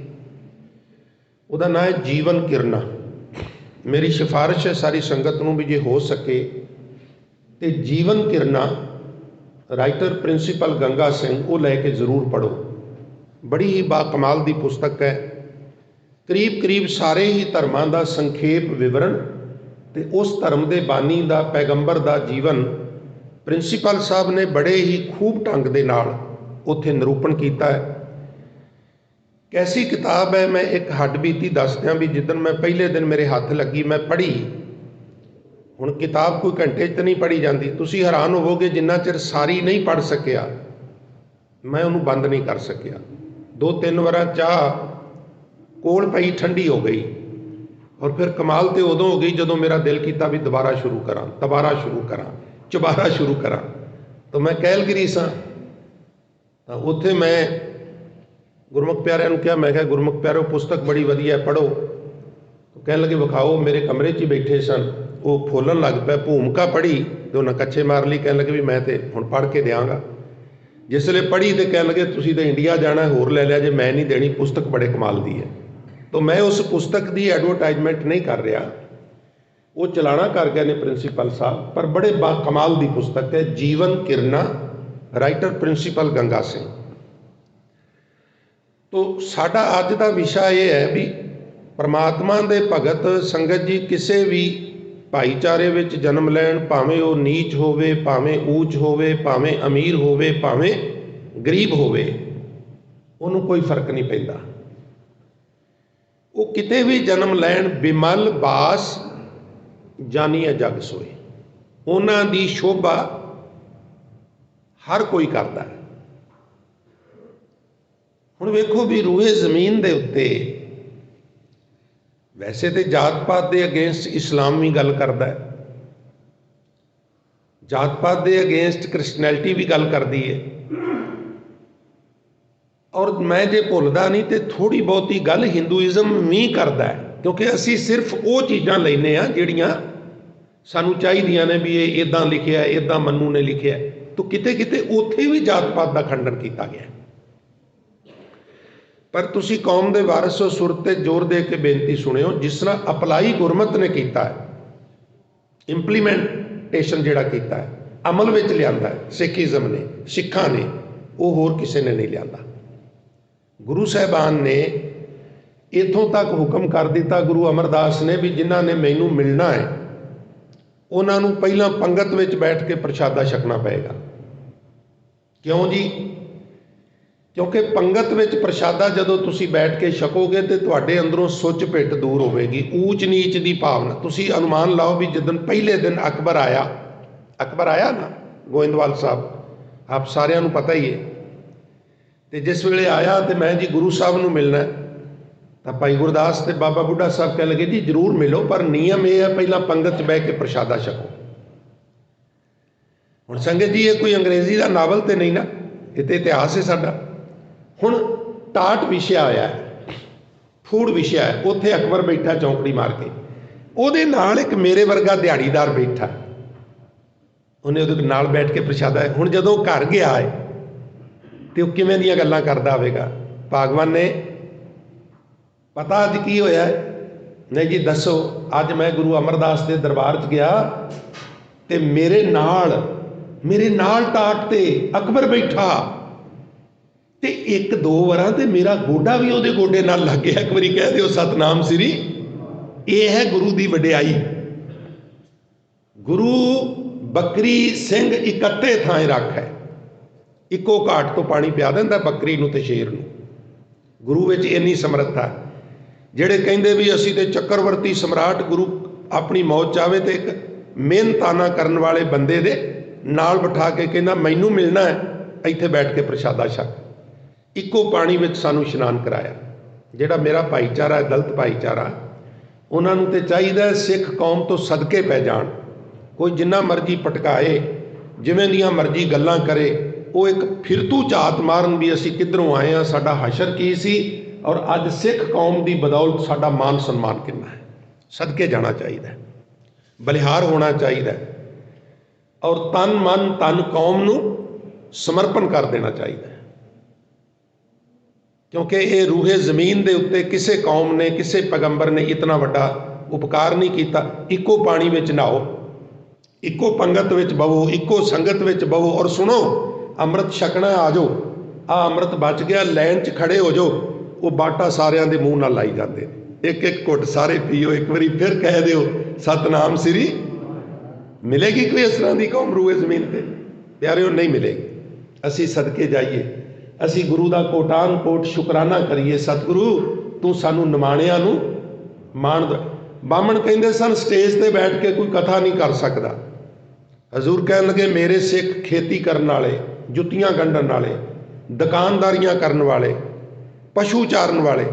ਉਹਦਾ ਨਾਂ ਹੈ ਜੀਵਨ ਕਿਰਨਾ। ਮੇਰੀ ਸਿਫਾਰਿਸ਼ ਹੈ ਸਾਰੀ ਸੰਗਤ ਨੂੰ ਵੀ ਜੇ ਹੋ ਸਕੇ ਤੇ ਜੀਵਨ ਕਿਰਨਾ, ਰਾਈਟਰ ਪ੍ਰਿੰਸੀਪਲ ਗੰਗਾ ਸਿੰਘ, ਉਹ ਲੈ ਕੇ ਜ਼ਰੂਰ ਪੜ੍ਹੋ। ਬੜੀ ਹੀ ਬਾਕਮਾਲ ਦੀ ਪੁਸਤਕ ਹੈ, ਕਰੀਬ ਕਰੀਬ ਸਾਰੇ ਹੀ ਧਰਮਾਂ ਦਾ ਸੰਖੇਪ ਵਿਵਰਣ ਤੇ ਉਸ ਧਰਮ ਦੇ ਬਾਨੀ ਦਾ, ਪੈਗੰਬਰ ਦਾ ਜੀਵਨ ਪ੍ਰਿੰਸੀਪਲ ਸਾਹਿਬ ਨੇ ਬੜੇ ਹੀ ਖੂਬ ਢੰਗ ਦੇ ਨਾਲ ਉੱਥੇ ਨਿਰੂਪਣ ਕੀਤਾ ਹੈ। ਕੈਸੀ ਕਿਤਾਬ ਹੈ, ਮੈਂ ਇੱਕ ਹੱਡਬੀਤੀ ਦੱਸ ਦਿਆਂ ਵੀ ਜਿੱਦਣ ਮੈਂ ਪਹਿਲੇ ਦਿਨ ਮੇਰੇ ਹੱਥ ਲੱਗੀ, ਮੈਂ ਪੜ੍ਹੀ। ਹੁਣ ਕਿਤਾਬ ਕੋਈ ਘੰਟੇ 'ਚ ਤਾਂ ਨਹੀਂ ਪੜ੍ਹੀ ਜਾਂਦੀ, ਤੁਸੀਂ ਹੈਰਾਨ ਹੋਵੋਗੇ ਜਿੰਨਾ ਚਿਰ ਸਾਰੀ ਨਹੀਂ ਪੜ੍ਹ ਸਕਿਆ ਮੈਂ ਉਹਨੂੰ ਬੰਦ ਨਹੀਂ ਕਰ ਸਕਿਆ। 2-3 ਵਾਰਾਂ ਚਾਹ ਕੋਲ ਪਈ ਠੰਡੀ ਹੋ ਗਈ, ਔਰ ਫਿਰ ਕਮਾਲ ਤੇ ਉਦੋਂ ਹੋ ਗਈ ਜਦੋਂ ਮੇਰਾ ਦਿਲ ਕੀਤਾ ਵੀ ਦੁਬਾਰਾ ਸ਼ੁਰੂ ਕਰਾਂ, ਚੁਬਾਰਾ ਸ਼ੁਰੂ ਕਰਾਂ। ਤਾਂ ਮੈਂ ਕੈਲਗਰੀ ਸਾਂ, ਤਾਂ ਉੱਥੇ ਮੈਂ ਗੁਰਮੁਖ ਪਿਆਰਿਆਂ ਨੂੰ ਕਿਹਾ, ਮੈਂ ਕਿਹਾ ਗੁਰਮੁਖ ਪਿਆਰਿਓ ਪੁਸਤਕ ਬੜੀ ਵਧੀਆ, ਪੜ੍ਹੋ। ਕਹਿਣ ਲੱਗੇ ਵਿਖਾਓ। ਮੇਰੇ ਕਮਰੇ 'ਚ ਹੀ ਬੈਠੇ ਸਨ, ਉਹ ਫੋਲਣ ਲੱਗ ਪਿਆ। ਭੂਮਿਕਾ ਪੜ੍ਹੀ ਤੇ ਉਹਨਾਂ ਕੱਛੇ ਮਾਰ ਲਈ, ਕਹਿਣ ਲੱਗੇ ਵੀ ਮੈਂ ਤੇ ਹੁਣ ਪੜ੍ਹ ਕੇ ਦਿਆਂਗਾ। ਜਿਸ ਵੇਲੇ ਪੜ੍ਹੀ ਤੇ ਕਹਿਣ ਲੱਗੇ ਤੁਸੀਂ ਤਾਂ ਇੰਡੀਆ ਜਾਣਾ, ਹੋਰ ਲੈ ਲਿਆ ਜੇ, ਮੈਂ ਨਹੀਂ ਦੇਣੀ, ਪੁਸਤਕ ਬੜੇ ਕਮਾਲ ਦੀ ਹੈ। ਤਾਂ ਮੈਂ ਉਸ ਪੁਸਤਕ ਦੀ ਐਡਵਰਟਾਈਜ਼ਮੈਂਟ ਨਹੀਂ ਕਰ ਰਿਹਾ, ਉਹ ਚਲਾਣਾ ਕਰ ਗਏ ਨੇ ਪ੍ਰਿੰਸੀਪਲ ਸਾਹਿਬ, ਪਰ ਬੜੇ ਕਮਾਲ ਦੀ ਪੁਸਤਕ ਹੈ ਜੀਵਨ ਕਿਰਨਾ, ਰਾਈਟਰ ਪ੍ਰਿੰਸੀਪਲ ਗੰਗਾ ਸਿੰਘ। ਤੋ ਸਾਡਾ ਅੱਜ ਦਾ ਵਿਸ਼ਾ ਇਹ ਹੈ ਵੀ ਪਰਮਾਤਮਾ ਦੇ ਭਗਤ ਸੰਗਤ ਜੀ ਕਿਸੇ ਵੀ ਭਾਈਚਾਰੇ ਵਿੱਚ ਜਨਮ ਲੈਣ, ਭਾਵੇਂ ਉਹ ਨੀਚ ਹੋਵੇ, ਭਾਵੇਂ ਊਚ ਹੋਵੇ, ਭਾਵੇਂ ਅਮੀਰ ਹੋਵੇ, ਭਾਵੇਂ ਗਰੀਬ ਹੋਵੇ, ਉਹਨੂੰ ਕੋਈ ਫਰਕ ਨਹੀਂ ਪੈਂਦਾ। ਉਹ ਕਿਤੇ ਵੀ ਜਨਮ ਲੈਣ, ਬਿਮਲ ਬਾਸ ਜਾਨੀਏ ਜਗ ਸੋਏ, ਉਹਨਾਂ ਦੀ ਸ਼ੋਭਾ ਹਰ ਕੋਈ ਕਰਦਾ ਹੈ। ਹੁਣ ਵੇਖੋ ਵੀ ਰੂਹੇ ਜ਼ਮੀਨ ਦੇ ਉੱਤੇ, ਵੈਸੇ ਤੇ ਜਾਤ ਪਾਤ ਦੇ ਅਗੇਂਸਟ ਇਸਲਾਮ ਵੀ ਗੱਲ ਕਰਦਾ ਹੈ, ਜਾਤ ਪਾਤ ਦੇ ਅਗੇਂਸਟ ਕ੍ਰਿਸਚਨੈਲਿਟੀ ਵੀ ਗੱਲ ਕਰਦੀ ਹੈ। ਔਰ ਮੈਂ ਜੇ ਭੁੱਲਦਾ ਨਹੀਂ ਤੇ ਥੋੜ੍ਹੀ ਬਹੁਤੀ ਗੱਲ ਹਿੰਦੂਇਜ਼ਮ ਵੀ ਕਰਦਾ ਹੈ, ਕਿਉਂਕਿ ਅਸੀਂ ਸਿਰਫ ਉਹ ਚੀਜ਼ਾਂ ਲੈਂਦੇ ਹਾਂ ਜਿਹੜੀਆਂ ਸਾਨੂੰ ਚਾਹੀਦੀਆਂ ਨੇ ਵੀ ਇਹ ਇੱਦਾਂ ਲਿਖਿਆ, ਇੱਦਾਂ ਮੰਨੂ ਨੇ ਲਿਖਿਆ। ਤਾਂ ਕਿਤੇ ਕਿਤੇ ਉੱਥੇ ਵੀ ਜਾਤ ਪਾਤ ਦਾ ਖੰਡਨ ਕੀਤਾ ਗਿਆ। ਪਰ ਤੁਸੀਂ ਕੌਮ ਦੇ ਵਾਰਿਸ ਹੋ, ਸੁਰ 'ਤੇ ਜ਼ੋਰ ਦੇ ਕੇ ਬੇਨਤੀ ਸੁਣਿਓ। ਜਿਸ ਤਰ੍ਹਾਂ ਅਪਲਾਈ ਗੁਰਮਤ ਨੇ ਕੀਤਾ ਹੈ, ਇੰਪਲੀਮੈਂਟੇਸ਼ਨ ਜਿਹੜਾ ਕੀਤਾ ਹੈ, ਅਮਲ ਵਿੱਚ ਲਿਆਂਦਾ ਹੈ ਸਿੱਖੀਜ਼ਮ ਨੇ, ਸਿੱਖਾਂ ਨੇ, ਉਹ ਹੋਰ ਕਿਸੇ ਨੇ ਨਹੀਂ ਲਿਆਂਦਾ। ਗੁਰੂ ਸਾਹਿਬਾਨ ਨੇ ਇੱਥੋਂ ਤੱਕ ਹੁਕਮ ਕਰ ਦਿੱਤਾ, ਗੁਰੂ ਅਮਰਦਾਸ ਨੇ, ਵੀ ਜਿਨ੍ਹਾਂ ਨੇ ਮੈਨੂੰ ਮਿਲਣਾ ਹੈ ਉਹਨਾਂ ਨੂੰ ਪਹਿਲਾਂ ਪੰਗਤ ਵਿੱਚ ਬੈਠ ਕੇ ਪ੍ਰਸ਼ਾਦਾ ਛਕਣਾ ਪਏਗਾ। ਕਿਉਂ ਜੀ? ਕਿਉਂਕਿ ਪੰਗਤ ਵਿੱਚ ਪ੍ਰਸ਼ਾਦਾ ਜਦੋਂ ਤੁਸੀਂ ਬੈਠ ਕੇ ਛਕੋਗੇ ਤੇ ਤੁਹਾਡੇ ਅੰਦਰੋਂ ਸੁੱਚ ਪਿੱਟ ਦੂਰ ਹੋਵੇਗੀ, ਊਚ ਨੀਚ ਦੀ ਭਾਵਨਾ। ਤੁਸੀਂ ਅਨੁਮਾਨ ਲਾਓ ਵੀ ਜਿੱਦਣ ਪਹਿਲੇ ਦਿਨ ਅਕਬਰ ਆਇਆ ਨਾ ਗੋਇੰਦਵਾਲ ਸਾਹਿਬ, ਆਪ ਸਾਰਿਆਂ ਨੂੰ ਪਤਾ ਹੀ ਹੈ। ਤੇ ਜਿਸ ਵੇਲੇ ਆਇਆ ਤੇ ਮੈਂ ਜੀ ਗੁਰੂ ਸਾਹਿਬ ਨੂੰ ਮਿਲਣਾ, ਤਾਂ ਭਾਈ ਗੁਰਦਾਸ ਤੇ ਬਾਬਾ ਬੁੱਢਾ ਸਾਹਿਬ ਕਹਿ ਲਗੇ ਜੀ ਜ਼ਰੂਰ ਮਿਲੋ, ਪਰ ਨਿਯਮ ਇਹ ਹੈ ਪਹਿਲਾਂ ਪੰਗਤ 'ਚ ਬਹਿ ਕੇ ਪ੍ਰਸ਼ਾਦਾ ਛਕੋ। ਹੁਣ ਸੰਗਤ ਜੀ ਇਹ ਕੋਈ ਅੰਗਰੇਜ਼ੀ ਦਾ ਨਾਵਲ ਤੇ ਨਹੀਂ ਨਾ, ਇਹ ਤੇ ਇਤਿਹਾਸ ਹੈ ਸਾਡਾ। ਹੁਣ ਟਾਟ ਵਿਸ਼ਾ ਹੋਇਆ, ਫੂਡ ਵਿਸ਼ਾ ਹੈ, ਉੱਥੇ ਅਕਬਰ ਬੈਠਾ ਚੌਂਕੜੀ ਮਾਰ ਕੇ, ਉਹਦੇ ਨਾਲ ਇੱਕ ਮੇਰੇ ਵਰਗਾ ਦਿਹਾੜੀਦਾਰ ਬੈਠਾ, ਉਹਨੇ ਉਹਦੇ ਨਾਲ ਬੈਠ ਕੇ ਪ੍ਰਸ਼ਾਦਾ। ਹੁਣ ਜਦੋਂ ਘਰ ਗਿਆ ਹੈ ਤੇ ਉਹ ਕਿਵੇਂ ਦੀਆਂ ਗੱਲਾਂ ਕਰਦਾ ਹੋਵੇਗਾ। ਭਗਵਾਨ ਨੇ ਪਤਾ ਅੱਜ ਕੀ ਹੋਇਆ ਹੈ? ਨਹੀਂ ਜੀ ਦੱਸੋ। ਅੱਜ ਮੈਂ ਗੁਰੂ ਅਮਰਦਾਸ ਦੇ ਦਰਬਾਰ 'ਚ ਗਿਆ ਤੇ ਮੇਰੇ ਨਾਲ ਟਾਟ ਤੇ ਅਕਬਰ ਬੈਠਾ ਤੇ 1-2 ਵਾਰਾਂ ਤੇ ਮੇਰਾ ਗੋਡਾ ਵੀ ਉਹਦੇ ਗੋਡੇ ਨਾਲ ਲੱਗ ਗਿਆ। ਇੱਕ ਵਾਰੀ ਕਹਿ ਦਿਓ ਸਤਨਾਮ ਸ੍ਰੀ। ਇਹ ਹੈ ਗੁਰੂ ਦੀ ਵਡਿਆਈ। ਗੁਰੂ ਬੱਕਰੀ ਸਿੰਘ ਇਕੱਠੇ ਥਾਂ ਰੱਖੈ, ਇੱਕੋ ਘਾਟ ਤੋਂ ਪਾਣੀ ਪਿਆ ਦਿੰਦਾ ਬੱਕਰੀ ਨੂੰ ਤੇ ਸ਼ੇਰ ਨੂੰ। ਗੁਰੂ ਵਿੱਚ ਇੰਨੀ ਸਮਰੱਥਾ। ਜਿਹੜੇ ਕਹਿੰਦੇ ਵੀ ਅਸੀਂ ਤੇ ਚੱਕਰਵਰਤੀ ਸਮਰਾਟ, ਗੁਰੂ ਆਪਣੀ ਮੌਤ ਚਾਹਵੇ ਤੇ ਇੱਕ ਮਿਹਨਤਾਨਾ ਕਰਨ ਵਾਲੇ ਬੰਦੇ ਦੇ ਨਾਲ ਬਿਠਾ ਕੇ ਕਹਿੰਦਾ ਮੈਨੂੰ ਮਿਲਣਾ ਹੈ, ਇੱਥੇ ਬੈਠ ਕੇ ਪ੍ਰਸ਼ਾਦਾ ਛਕ। ਇੱਕੋ ਪਾਣੀ ਵਿੱਚ ਸਾਨੂੰ ਇਸ਼ਨਾਨ ਕਰਾਇਆ। ਜਿਹੜਾ ਮੇਰਾ ਭਾਈਚਾਰਾ ਹੈ, ਦਲਿਤ ਭਾਈਚਾਰਾ, ਉਹਨਾਂ ਨੂੰ ਤੇ ਚਾਹੀਦਾ ਸਿੱਖ ਕੌਮ ਤੋਂ ਸਦਕੇ ਪੈ ਜਾਣ। ਕੋਈ ਜਿੰਨਾ ਮਰਜ਼ੀ ਭਟਕਾਏ, ਜਿਵੇਂ ਦੀਆਂ ਮਰਜ਼ੀ ਗੱਲਾਂ ਕਰੇ, ਉਹ ਇੱਕ ਫਿਰਤੂ ਝਾਤ ਮਾਰਨ ਵੀ ਅਸੀਂ ਕਿੱਧਰੋਂ ਆਏ ਹਾਂ, ਸਾਡਾ ਹਸ਼ਰ ਕੀ ਸੀ, ਔਰ ਅੱਜ ਸਿੱਖ ਕੌਮ ਦੀ ਬਦੌਲਤ ਸਾਡਾ ਮਾਨ ਸਨਮਾਨ ਕਿੰਨਾ ਹੈ। ਸਦਕੇ ਜਾਣਾ ਚਾਹੀਦਾ, ਬਲਿਹਾਰ ਹੋਣਾ ਚਾਹੀਦਾ, ਔਰ ਤਨ ਮਨ ਧਨ ਕੌਮ ਨੂੰ ਸਮਰਪਣ ਕਰ ਦੇਣਾ ਚਾਹੀਦਾ। ਕਿਉਂਕਿ ਇਹ ਰੂਹੇ ਜ਼ਮੀਨ ਦੇ ਉੱਤੇ ਕਿਸੇ ਕੌਮ ਨੇ, ਕਿਸੇ ਪੈਗੰਬਰ ਨੇ ਇਤਨਾ ਵੱਡਾ ਉਪਕਾਰ ਨਹੀਂ ਕੀਤਾ। ਇੱਕੋ ਪਾਣੀ ਵਿੱਚ ਨਹਾਓ, ਇੱਕੋ ਪੰਗਤ ਵਿੱਚ ਬਵੋ, ਇੱਕੋ ਸੰਗਤ ਵਿੱਚ ਬਵੋ, ਔਰ ਸੁਣੋ ਅੰਮ੍ਰਿਤ ਛਕਣਾ, ਆ ਜਾਓ, ਆ ਅੰਮ੍ਰਿਤ ਬਚ ਗਿਆ, ਲਾਈਨ 'ਚ ਖੜੇ ਹੋ ਜਾਓ। ਉਹ ਬਾਟਾ ਸਾਰਿਆਂ ਦੇ ਮੂੰਹ ਨਾਲ ਲਾਈ ਜਾਂਦੇ ਨੇ, ਇੱਕ ਘੁੱਟ ਸਾਰੇ ਪੀਓ। ਇੱਕ ਵਾਰੀ ਫਿਰ ਕਹਿ ਦਿਓ ਸਤਨਾਮ ਸ੍ਰੀ। ਮਿਲੇਗੀ ਕੋਈ ਇਸ ਤਰ੍ਹਾਂ ਦੀ ਕੌਮ ਰੂਹੇ ਜ਼ਮੀਨ ਤੇ? ਪਿਆਰਿਓ, ਨਹੀਂ ਮਿਲੇਗੀ। ਅਸੀਂ ਸਦਕੇ ਜਾਈਏ, ਅਸੀਂ ਗੁਰੂ ਦਾ ਕੋਟਾਨ ਕੋਟ ਸ਼ੁਕਰਾਨਾ ਕਰੀਏ। ਸਤਿਗੁਰੂ ਤੂੰ ਸਾਨੂੰ ਨਿਮਾਣਿਆਂ ਨੂੰ ਮਾਣ ਦੇ। ਬਾਹਮਣ ਕਹਿੰਦੇ ਸਨ ਸਟੇਜ ਤੇ ਬੈਠ ਕੇ ਕੋਈ ਕਥਾ ਨਹੀਂ ਕਰ ਸਕਦਾ। ਹਜ਼ੂਰ ਕਹਿਣ ਲੱਗੇ ਮੇਰੇ ਸਿੱਖ ਖੇਤੀ ਕਰਨ ਵਾਲੇ, ਜੁੱਤੀਆਂ ਗੰਢਣ ਵਾਲੇ, ਦੁਕਾਨਦਾਰੀਆਂ ਕਰਨ ਵਾਲੇ, ਪਸ਼ੂ ਚਾਰਨ ਵਾਲੇ,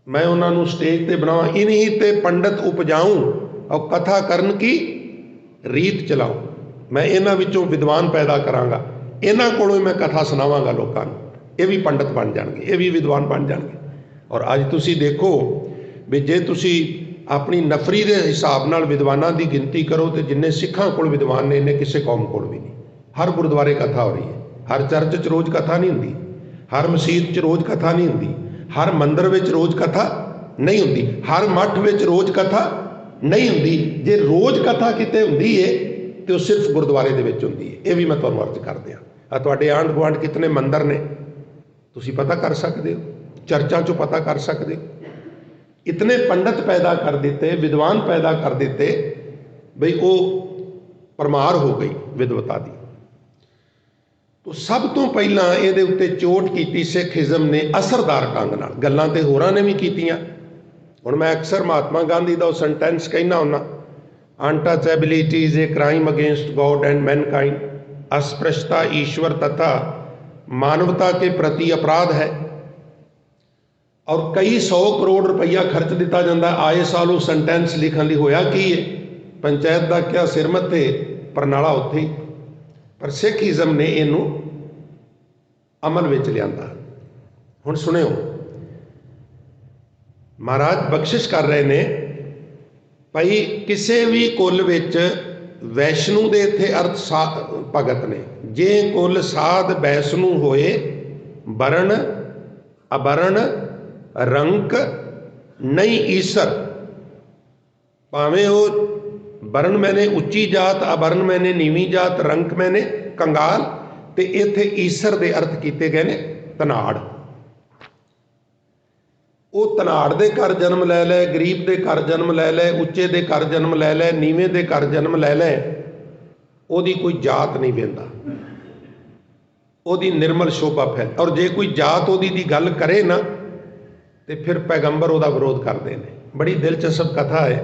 ਮੈਂ ਉਹਨਾਂ ਨੂੰ ਸਟੇਜ ਤੇ ਬਣਾਵਾਂ। ਇਨਹੀ ਤੇ ਪੰਡਤ ਉਪਜਾਊਂ ਔਰ ਕਥਾ ਕਰਨ ਕੀ ਰੀਤ ਚਲਾਉਂ। ਮੈਂ ਇਹਨਾਂ ਵਿੱਚੋਂ ਵਿਦਵਾਨ ਪੈਦਾ ਕਰਾਂਗਾ, ਇਹਨਾਂ ਕੋਲੋਂ ਮੈਂ ਕਥਾ ਸੁਣਾਵਾਂਗਾ ਲੋਕਾਂ ਨੂੰ। ਇਹ ਵੀ ਪੰਡਤ ਬਣ ਜਾਣਗੇ, ਇਹ ਵੀ ਵਿਦਵਾਨ ਬਣ ਜਾਣਗੇ। ਔਰ ਅੱਜ ਤੁਸੀਂ ਦੇਖੋ ਵੀ ਜੇ ਤੁਸੀਂ ਆਪਣੀ ਨਫਰੀ ਦੇ ਹਿਸਾਬ ਨਾਲ ਵਿਦਵਾਨਾਂ ਦੀ ਗਿਣਤੀ ਕਰੋ ਤੇ ਜਿੰਨੇ ਸਿੱਖਾਂ ਕੋਲ ਵਿਦਵਾਨ ਨੇ, ਇੰਨੇ ਕਿਸੇ ਕੌਮ ਕੋਲ ਵੀ ਨਹੀਂ। ਹਰ ਗੁਰਦੁਆਰੇ ਕਥਾ ਹੋ ਰਹੀ ਹੈ, ਹਰ ਚਰਚ 'ਚ ਰੋਜ਼ ਕਥਾ ਨਹੀਂ ਹੁੰਦੀ, ਹਰ ਮਸੀਤ 'ਚ ਰੋਜ਼ ਕਥਾ ਨਹੀਂ ਹੁੰਦੀ, ਹਰ ਮੰਦਰ ਵਿੱਚ ਰੋਜ਼ ਕਥਾ ਨਹੀਂ ਹੁੰਦੀ, ਹਰ ਮੱਠ ਵਿੱਚ ਰੋਜ਼ ਕਥਾ ਨਹੀਂ ਹੁੰਦੀ। ਜੇ ਰੋਜ਼ ਕਥਾ ਕਿਤੇ ਹੁੰਦੀ ਹੈ ਤੇ ਉਹ ਸਿਰਫ ਗੁਰਦੁਆਰੇ ਦੇ ਵਿੱਚ ਹੁੰਦੀ ਹੈ। ਇਹ ਵੀ ਮੈਂ ਤੁਹਾਨੂੰ ਅਰਜ਼ ਕਰ ਦਿਆਂ। ਆ ਤੁਹਾਡੇ ਆਂਢ ਗੁਆਂਢ ਕਿਤਨੇ ਮੰਦਰ ਨੇ, ਤੁਸੀਂ ਪਤਾ ਕਰ ਸਕਦੇ ਹੋ, ਚਰਚਾਂ 'ਚੋਂ ਪਤਾ ਕਰ ਸਕਦੇ ਹੋ। ਇਤਨੇ ਪੰਡਤ ਪੈਦਾ ਕਰ ਦਿੱਤੇ, ਵਿਦਵਾਨ ਪੈਦਾ ਕਰ ਦਿੱਤੇ, ਬਈ ਉਹ ਪਰਮਾਰ ਹੋ ਗਈ ਵਿਦਵਤਾ ਦੀ। ਤੋ ਸਭ ਤੋਂ ਪਹਿਲਾਂ ਇਹਦੇ ਉੱਤੇ ਚੋਟ ਕੀਤੀ ਸਿੱਖਇਜ਼ਮ ਨੇ ਅਸਰਦਾਰ ਢੰਗ ਨਾਲ। ਗੱਲਾਂ ਤੇ ਹੋਰਾਂ ਨੇ ਵੀ ਕੀਤੀਆਂ। ਹੁਣ ਮੈਂ ਅਕਸਰ ਮਹਾਤਮਾ ਗਾਂਧੀ ਦਾ ਉਹ ਸੈਂਟੈਂਸ ਕਹਿਣਾ ਹੁੰਦਾ, untouchability is a crime against God and mankind. अस्पृश्यता ईश्वर तथा मानवता के प्रति अपराध है। और कई 100 करोड़ रुपया खर्च दिता जाता आए साल उस सेंटेंस लिखण लई। होया की है, पंचायत का क्या सिर मत्थे पर नाला उत्थे ही। पर सिखइज्म ने इनू अमल विच लिआंदा। हुण सुनियो, महाराज बख्शिश कर रहे ने भाई किसी भी कुल विच वैष्णु दे इत्थे अर्थ भगत ने। जे कुल साध वैष्णु होए वरण अवरण रंक नहीं ईसर। भावें वो वरण मैंने उच्ची जात, अवरण मैंने नीवी जात, रंक मैंने कंगाल, ते इत्थे ईसर दे अर्थ किए गए ने धनाड़। वो धनाड़ दे घर जन्म लै लै, गरीब दे घर जन्म लै लै, उच्चे दे घर जन्म लै लै, नीवें दे घर जन्म लै लै, ओदी कोई जात नहीं वेंदा, ओदी निर्मल शोभा फैल। और जे कोई जात ओदी दी गल करे ना तो फिर पैगंबर ओदा विरोध करते हैं। बड़ी दिलचस्प कथा है।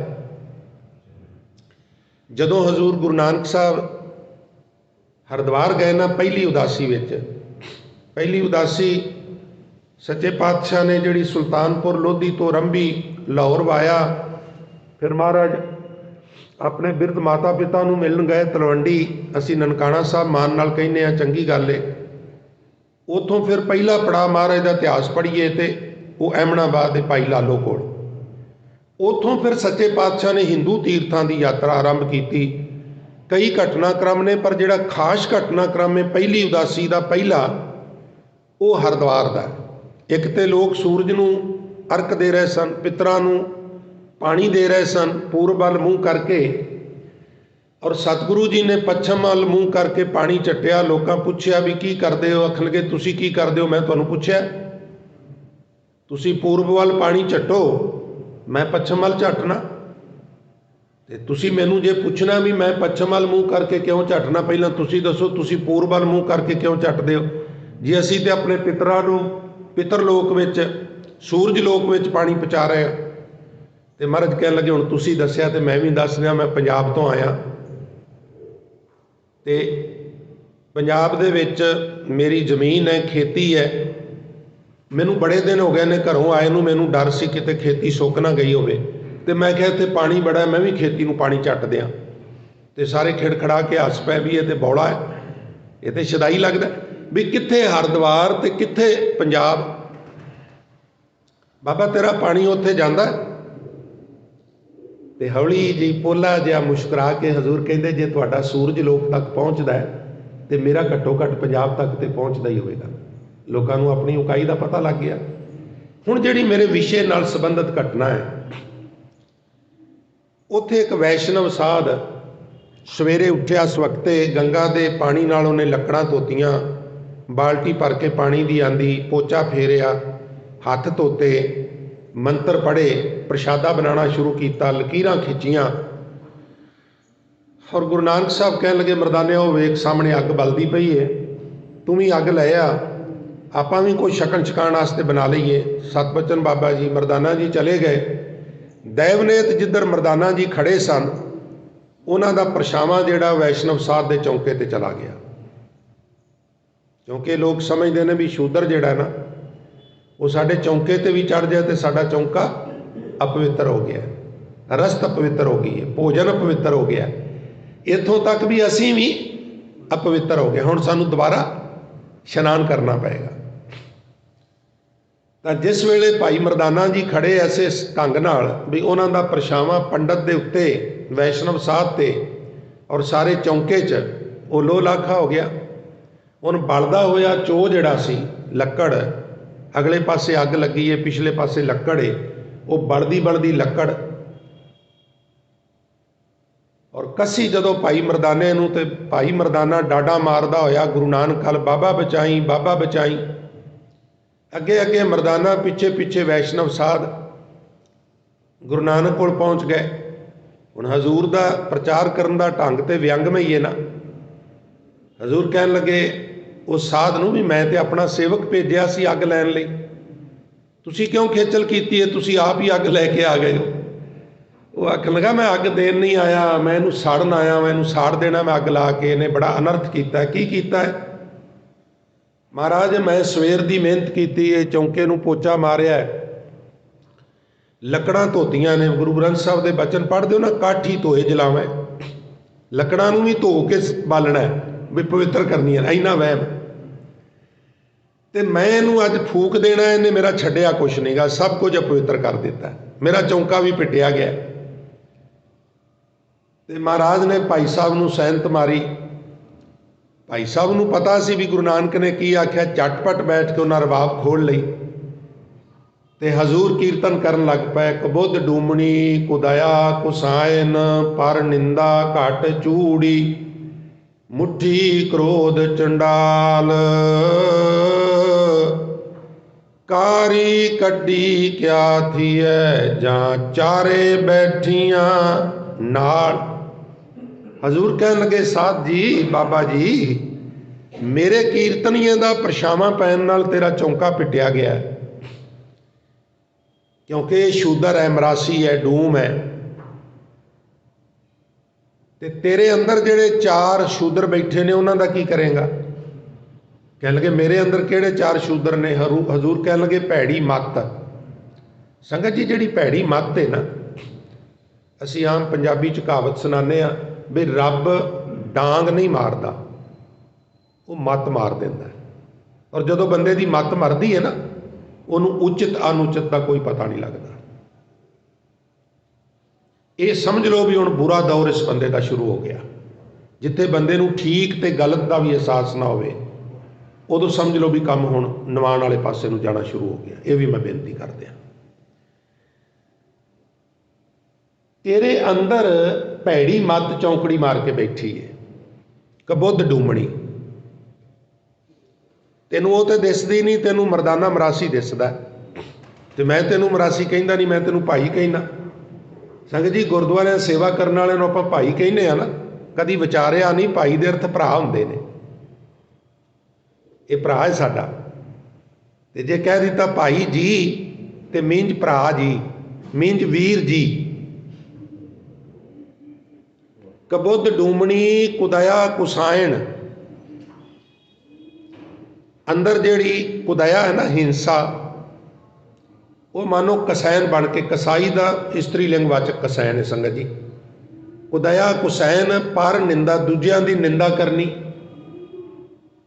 जदों हजूर गुरु नानक साहब हरिद्वार गए ना पहली उदासी विच, पहली उदासी सच्चे पातशाह ने जिहड़ी सुल्तानपुर लोधी तो रंभी लाहौर वाया, फिर महाराज अपने बिरध माता पिता नूं मिलन गए तलवंडी। असीं ननकाणा साहब मान नाल कहने आ, चंगी गल है। उतों फिर पहला पड़ाव महाराज का इतिहास पढ़ीए तो वो एमनाबाद दे भाई लालो कोल। उतों फिर सच्चे पातशाह ने हिंदू तीर्थां की यात्रा आरंभ की। कई घटनाक्रम ने, पर जिहड़ा खास घटनाक्रम है पहली उदासी का पहला, वो हरिद्वार का। एक तो लोग सूरज नूं अर्क दे रहे सन, पितरां नूं पानी दे रहे सन पूरब वल मूँह करके, और सतगुरु जी ने पच्छम वल मूँह करके पानी चट्टिया। लोकां पुछया भी की करदे हो? आखण लगे तुसीं की करदे हो? मैं तुहानूं पुछया, तुसीं पूरब वल पानी चट्टो, मैं पच्छम वल झटना। ते तुसीं मैनूं जे पुछना भी मैं पच्छम वल मूँह करके क्यों झटना, पहिलां तुसीं दसो तुसीं पूरब वल मूँह करके क्यों झटदे हो? जे असीं ते अपने पितरां नूं पितरलोक विच सूरज लोक विच पानी पहुँचा रहे हैं। तो महाराज कहन लगे हुण तुसीं दस्सिया ते मैं भी दस दियां, मैं पंजाब तो आया। ते पंजाब दे विच मेरी जमीन है, खेती है। मैनूं बड़े दिन हो गए ने घरों आए नूं, मैनूं डर सी किते खेती सुੱਕ ना गई होवे। ते मैं कहा इत्थे पानी बड़ा है, मैं भी खेती नूं पानी झट दियां। ते सारे खिड़खड़ा के हस पै भी ये ते बौला है, ये ते शदाई लगदा भी कित्थे हरिद्वार ते कित्थे पंजाब। बाबा तेरा पानी उत्थे जांदा। ते हौली जी पोला जिहा मुस्कुरा के हजूर कहते जे तुहाडा सूरज लोक तक पहुँचता है तो मेरा घट्टो घट्ट पंजाब तक तो पहुँचता ही होएगा। लोगों को अपनी उकाई का पता लग गया। हुण जिहड़ी मेरे विषय नाल संबंधित घटना है, उत्थे एक वैष्णव साध सवेरे उठिया सवखते गंगा दे पानी नाल उहने लकड़ां धोतियां, बाल्टी भर के पानी दी आंदी, पोचा फेरिया, हत्थ धोते, मंत्र पढ़े, प्रशादा बनाना शुरू किया, लकीरां खिंचियां। और गुरु नानक साहब कह लगे मरदाने वो वेख सामने अग बलदी पई है, तू भी अग ले आ, आपां भी कोई छकन छकाण वास्ते बना लईए। सतबचन बाबा जी मरदाना जी चले गए। दैवनेत जिधर मरदाना जी खड़े सन, उन्हां दा परछावां जिहड़ा वैष्णव साध दे चौंके ते चला गया। क्योंकि लोग समझते हैं भी शूदर जिहड़ा ना वो साडे चौंके ते भी चढ़ जाए तो साडा चौंका अपवित्र हो गया, रसत अपवित्र हो गई है, भोजन अपवित्र हो गया, इत्थों तक भी असीं भी अपवित्र हो गए। हुण सानूं दोबारा इशनान करना पएगा। तो जिस वेले भाई मरदाना जी खड़े ऐसे ढंग नाल भी उन्हां दा परछावां पंडित दे उत्ते वैष्णव साध ते और सारे चौंके च वो लो लाखा हो गया। हुण बलदा होया चो जिहड़ा सी लक्कड़, अगले पासे अग लगी है, पिछले पासे लक्कड़ है, वो बलदी बलदी लक्कड़ और कसी जदों भाई मरदाने नूं ते भाई मरदाना डाडा मारदा होया गुरु नानक अल बाबा बचाई बाबा बचाई। अगे अगे मरदाना पिछे पिछे वैष्णव साध गुरु नानक कोल पहुँच गए। हुण हजूर दा प्रचार करन दा ढंग ते व्यंगमई है ना। हजूर कहन लगे उस साध नूं भी मैं ते अपना सेवक भेजिया सी अग लैण लई, तुसीं क्यों खेचल कीती है, तुसीं आप ही अग लैके आ गए हो। वो आखन लगा मैं अग देन नहीं आया, मैं इनू साड़न आया, मैं इनू साड़ देना, मैं अग ला के। इन्हें बड़ा अनर्थ किया। की कीता है महाराज? मैं सवेर की मेहनत की है, चौंके नूं पोचा मारिया है, लकड़ां धोतियां ने। गुरु ग्रंथ साहब के बचन पढ़ते हो ना, काठी धोए जलावे, लकड़ां नूं भी धो के बालना है भी पवित्र करनी है, इन्ना वहम। तो मैं इनू अज फूक देना, इन्हें मेरा छड्डिया कुछ नहीं गा, सब कुछ अपवित्र कर दिता, मेरा चौंका भी पिटिया गया। तो महाराज ने भाई साहब नूं सैनत मारी। भाई साहब नूं पता सी भी गुरु नानक ने की आख्या, झटपट बैठ के उन्हें रबाब खोल लई ते हजूर कीर्तन करन लग पए। कबुध डूमणी कुदया कुसायन, पर निंदा घट चूड़ी, मुट्ठी क्रोध चंडाल, कारी कड्डी क्या थी है, जां चारे बैठियां नाल। हजूर कहन लगे साध जी बाबा जी, मेरे कीर्तनीय का परछावां पैन नाल तेरा चौंका पिटिया गया है, क्योंकि शूदर है, मरासी है, डूम है। ते तेरे अंदर जेड़े चार शूदर बैठे ने उन्हां दा की करेगा? कह लगे मेरे अंदर किहड़े 4 शूदर ने। हजूर कह लगे भैड़ी मत। संगत जी जिहड़ी भैड़ी मत है ना, असीं आम पंजाबी च कहावत सुनाने आ भी रब डांग नहीं मारदा, वो मत मार दिंदा है। और जदों बंदे दी मत मरदी है ना, उन्होंने उचित अनुचित का कोई पता नहीं लगता। ये समझ लो भी हुण बुरा दौर इस बंदे का शुरू हो गया, जिथे बंदे नूं ठीक ते गलत का भी एहसास ना होवे, उदों समझ लो भी काम हुण निवाण वाले पासे नूं जाना शुरू हो गया। ये भी मैं बेनती कर दिया। तेरे अंदर भैड़ी मत चौंकड़ी मार के बैठी है, कबुद्ध डूमणी। तेनों वो तो दिसदी नहीं, तेनों मरदाना मरासी दिसदा, तो मैं तेनों मरासी कहंदा नहीं, मैं तेनों भाई कहना। संगत जी गुरुद्वारे सेवा करने वाले आपां भाई कहने आ ना, कदी विचारिया नहीं भाई दे अर्थ भरा हुंदे ने। ये भरा है साडा, ते जे कह दिता भाई जी ते मींज भरा जी, मींज वीर जी। कबुद्ध डूमणी कुदया कुसायण, अंदर जिहड़ी कुदया है ना हिंसा, वो मानो कसैन बन के, कसाई का स्त्रीलिंग वाचक कसैन है संगत जी। कुदया कुसैन पर निंदा, दूजियां दी निंदा करनी,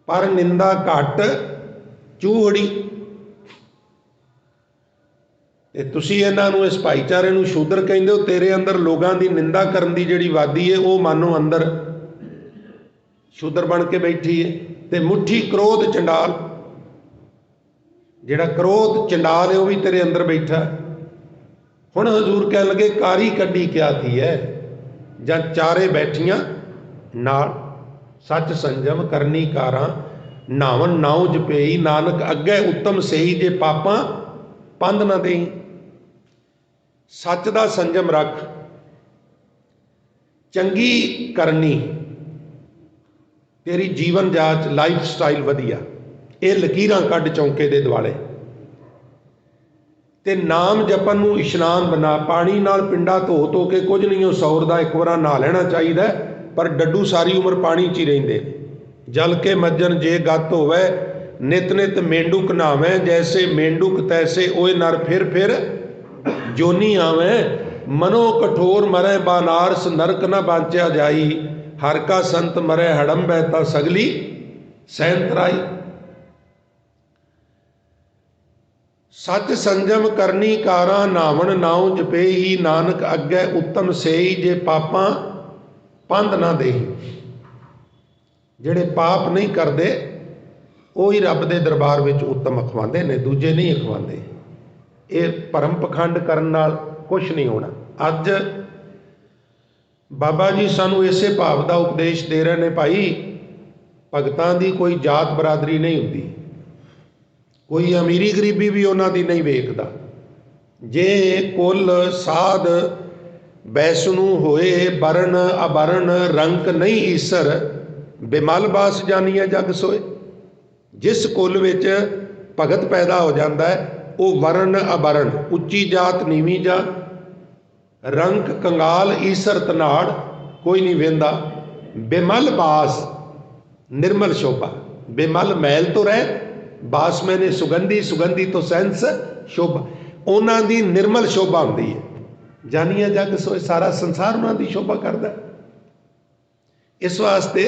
पर निंदा घट चूहड़ी। ते तुसीं इन्हां नूं इस भाईचारे नूं शूदर कहंदे हो, तेरे अंदर लोगों की निंदा करन दी जिहड़ी वादी है, वो मानो अंदर शूदर बन के बैठी है। ते मुट्ठी क्रोध चंडाल, जिहड़ा क्रोध चंडाल है वो भी तेरे अंदर बैठा। हुण हजूर कह लगे कारी कड्डी क्या थी है, जां चारे बैठियां नाल, सच संजम करनी कारां, नावन नाउ जपेई, नानक अग्गै उत्तम सही, जे पापां पंध ना देई। सच दा संजम रख, चंगी करनी, तेरी जीवन जाच लाइफ स्टाइल वधिया, ये लकीरां कढ चौंके दे दुआले। ते नाम जपन नूं इशनान बना, पानी नाल पिंडा धो धो के कुछ नहीं हो सौरदा, एक बार नहा लेना चाहिए, पर डड्डू सारी उम्र पानी च ही रहिंदे। जल के मज्जन जे गत होवै, नित नित मेंढुक नहावै, जैसे मेंढुक तैसे ओए नर फिर जोनी आवै। मनो कठोर मरै बानारस, नरक न बांचा जाई, हर का संत मरै हड़ंबै, ता सगली सैंतराई। सच संजम करनी कारा, नावन नाउ जपेही, नानक अग्गै उत्तम सेही, जे पापां पंध ना देही। जिहड़े पाप नहीं करते वो ही रब दे दरबार विच उत्तम अखवांदे ने, दूजे नहीं अखवांदे। ये भरम पखंड करन नाल कुछ नहीं होना। अज बाबा जी सानू इसे भाव का उपदेश दे रहे हैं, भाई भगतां दी कोई जात बरादरी नहीं हुंदी, कोई अमीरी गरीबी भी उन्हां दी नहीं वेखदा। जे कुल साध बैसनू होए, बरन अबरन रंक नहीं ईसर, बेमल बास जानिए जग सोए। जिस कुल विच भगत पैदा हो जाता है, वो वरण अबरण, उच्ची जात नीवीं जात, रंक कंगाल ईसर तनाड़, कोई नहीं वेंदा। बेमल बास निर्मल शोभा, बेमल मैल तो रह, बास मैंने सुगंधी, सुगंधी तो सेंस शोभा, उन्हां दी निर्मल शोभा हुंदी है। जानिए जग सोए, सारा संसार उन्हां दी शोभा करदा। इस वास्ते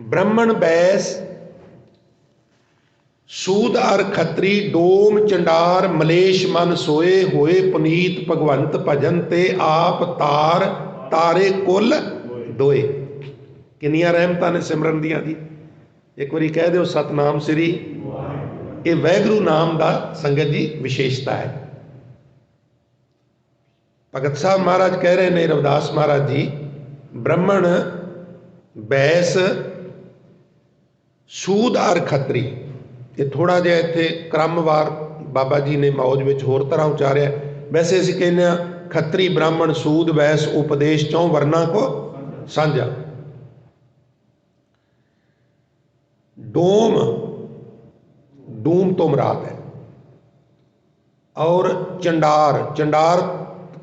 ब्राह्मण बैस सूद अर खत्री, डोम चंडार मलेश मन सोए, होए पुनीत भगवंत भजन, ते आप तार तारे कुल दोए। किन्नियां रहमतां ने सिमरन दियां जी। एक बारी कह दो सतनाम श्री। ये वैगुरू नाम का संगत जी विशेषता है। भगत साहब महाराज कह रहे ने, रविदास महाराज जी, ब्राह्मण बैस सूद अर खत्री, ये थोड़ा जिहा इत्थे क्रमवार बाबा जी ने मौज में होर तरह उचारिया। वैसे असीं कहने खत्री ब्राह्मण सूद बैस उपदेश चौं वर्णा को साझा। डोम, डूम तो मुराद है, और चंडार, चंडार